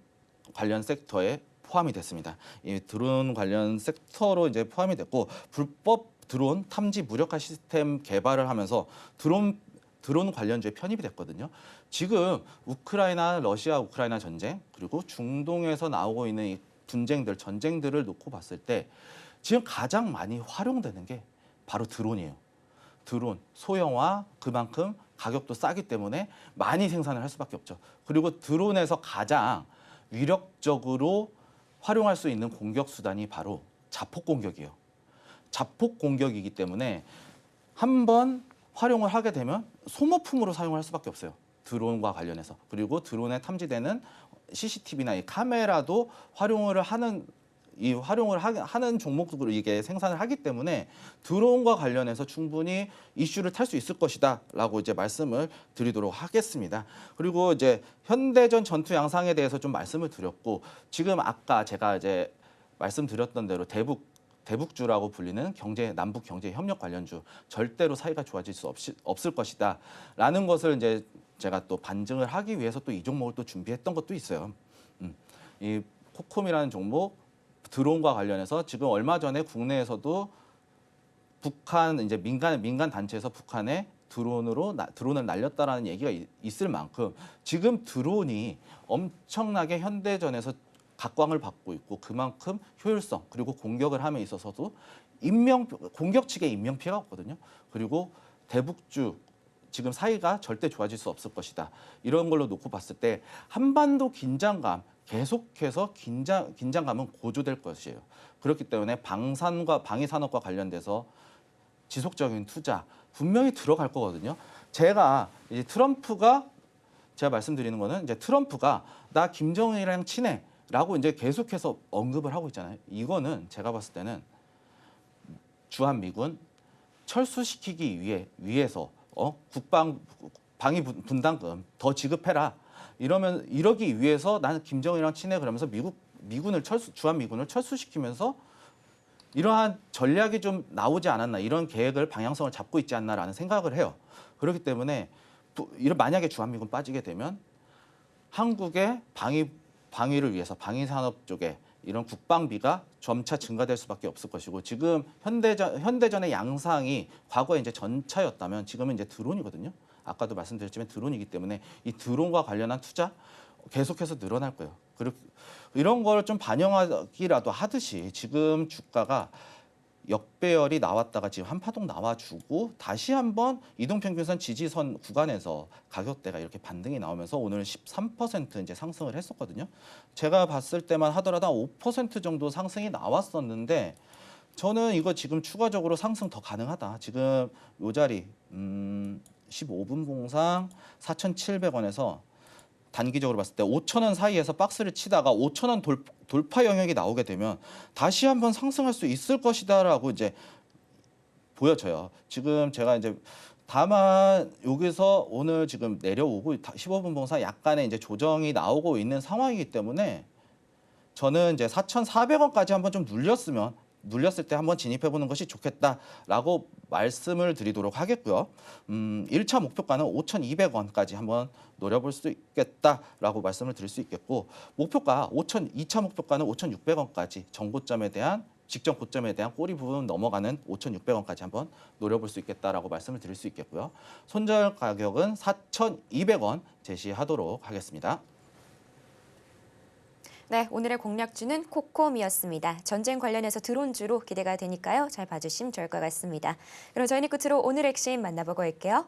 관련 섹터에 포함이 됐습니다. 이 드론 관련 섹터로 이제 포함이 됐고 불법 드론 탐지 무력화 시스템 개발을 하면서 드론 관련주에 편입이 됐거든요. 지금 러시아 우크라이나 전쟁 그리고 중동에서 나오고 있는 이 전쟁들을 놓고 봤을 때 지금 가장 많이 활용되는 게 바로 드론이에요. 드론, 소형화 그만큼 가격도 싸기 때문에 많이 생산을 할 수밖에 없죠. 그리고 드론에서 가장 위력적으로 활용할 수 있는 공격 수단이 바로 자폭 공격이에요. 자폭 공격이기 때문에 한번 활용을 하게 되면 소모품으로 사용할 수밖에 없어요. 드론과 관련해서. 그리고 드론에 탐지되는 CCTV나 이 카메라도 활용을 하는 종목으로 이게 생산을 하기 때문에 드론과 관련해서 충분히 이슈를 탈 수 있을 것이다라고 이제 말씀을 드리도록 하겠습니다. 그리고 이제 현대전 전투 양상에 대해서 좀 말씀을 드렸고 지금 아까 제가 이제 말씀드렸던 대로 대북주라고 불리는 남북 경제 협력 관련주 절대로 사이가 좋아질 수 없을 것이다라는 것을 이제 제가 또 반증을 하기 위해서 또 이 종목을 또 준비했던 것도 있어요. 이 코콤이라는 종목 드론과 관련해서 지금 얼마 전에 국내에서도 북한 이제 민간 단체에서 북한에 드론을 날렸다라는 얘기가 있을 만큼 지금 드론이 엄청나게 현대전에서 각광을 받고 있고 그만큼 효율성 그리고 공격을 함에 있어서도 공격 측의 인명 피해가 없거든요. 그리고 대북주 지금 사이가 절대 좋아질 수 없을 것이다. 이런 걸로 놓고 봤을 때 한반도 긴장감 계속해서 긴장감은 고조될 것이에요. 그렇기 때문에 방위 산업과 관련돼서 지속적인 투자 분명히 들어갈 거거든요. 제가 말씀드리는 거는 이제 트럼프가 나 김정은이랑 친해라고 이제 계속해서 언급을 하고 있잖아요. 이거는 제가 봤을 때는 주한미군 철수시키기 위해서 방위 분담금 더 지급해라. 이러기 위해서 나는 김정은이랑 친해 그러면서 주한미군을 철수시키면서 이러한 전략이 좀 나오지 않았나 이런 계획을 방향성을 잡고 있지 않나라는 생각을 해요. 그렇기 때문에 만약에 주한미군 빠지게 되면 한국의 방위를 위해서 방위 산업 쪽에 이런 국방비가 점차 증가될 수밖에 없을 것이고 지금 현대전의 양상이 과거에 이제 전차였다면 지금은 이제 드론이거든요. 아까도 말씀드렸지만 드론이기 때문에 이 드론과 관련한 투자 계속해서 늘어날 거예요. 그리고 이런 걸 좀 반영하기라도 하듯이 지금 주가가 역배열이 나왔다가 지금 한파동 나와주고 다시 한번 이동평균선 지지선 구간에서 가격대가 이렇게 반등이 나오면서 오늘 13% 이제 상승을 했었거든요. 제가 봤을 때만 하더라도 한 5% 정도 상승이 나왔었는데 저는 이거 지금 추가적으로 상승 더 가능하다. 지금 요 자리 15분 봉상 4,700원에서 단기적으로 봤을 때 5,000원 사이에서 박스를 치다가 5,000원 돌파 영역이 나오게 되면 다시 한번 상승할 수 있을 것이다라고 이제 보여져요. 지금 제가 이제 다만 여기서 오늘 지금 내려오고 15분 봉사 약간의 이제 조정이 나오고 있는 상황이기 때문에 저는 이제 4,400원까지 한번 좀 눌렸으면 눌렸을 때 한번 진입해보는 것이 좋겠다라고 말씀을 드리도록 하겠고요. 1차 목표가는 5,200원까지 한번 노려볼 수 있겠다라고 말씀을 드릴 수 있겠고, 2차 목표가는 5,600원까지 정고점에 대한 직전 고점에 대한 꼬리 부분 넘어가는 5,600원까지 한번 노려볼 수 있겠다라고 말씀을 드릴 수 있겠고요. 손절 가격은 4,200원 제시하도록 하겠습니다. 네, 오늘의 공략주는 코콤이었습니다. 전쟁 관련해서 드론주로 기대가 되니까요. 잘 봐주시면 좋을 것 같습니다. 그럼 저희는 끝으로 오늘 핵심 만나보고 올게요.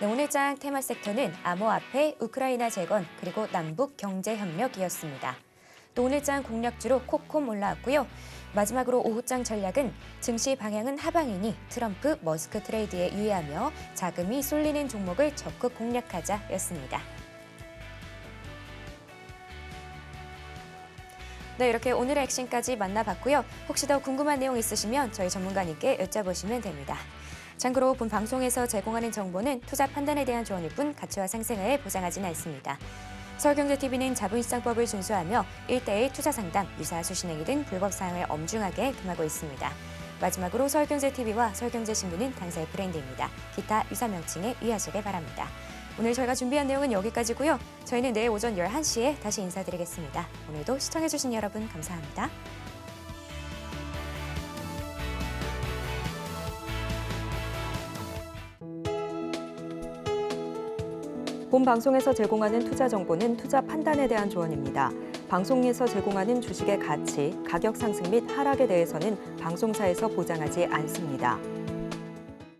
네, 오늘 장 테마 섹터는 암호화폐, 우크라이나 재건, 그리고 남북 경제협력이었습니다. 또 오늘 장 공략주로 코콤 올라왔고요. 마지막으로 오후장 전략은 증시 방향은 하방이니 트럼프, 머스크 트레이드에 유의하며 자금이 쏠리는 종목을 적극 공략하자였습니다. 네, 이렇게 오늘의 액션까지 만나봤고요. 혹시 더 궁금한 내용 있으시면 저희 전문가님께 여쭤보시면 됩니다. 참고로 본 방송에서 제공하는 정보는 투자 판단에 대한 조언일 뿐 가치와 생생을 보장하지는 않습니다. 서울경제TV는 자본시장법을 준수하며 1:1 투자 상담, 유사 수신행위 등 불법 사항을 엄중하게 금하고 있습니다. 마지막으로 서울경제TV와 서울경제신문은 당사의 브랜드입니다. 기타 유사 명칭에 유의하시길 바랍니다. 오늘 저희가 준비한 내용은 여기까지고요. 저희는 내일 오전 11시에 다시 인사드리겠습니다. 오늘도 시청해주신 여러분 감사합니다. 본 방송에서 제공하는 투자 정보는 투자 판단에 대한 조언입니다. 방송에서 제공하는 주식의 가치, 가격 상승 및 하락에 대해서는 방송사에서 보장하지 않습니다.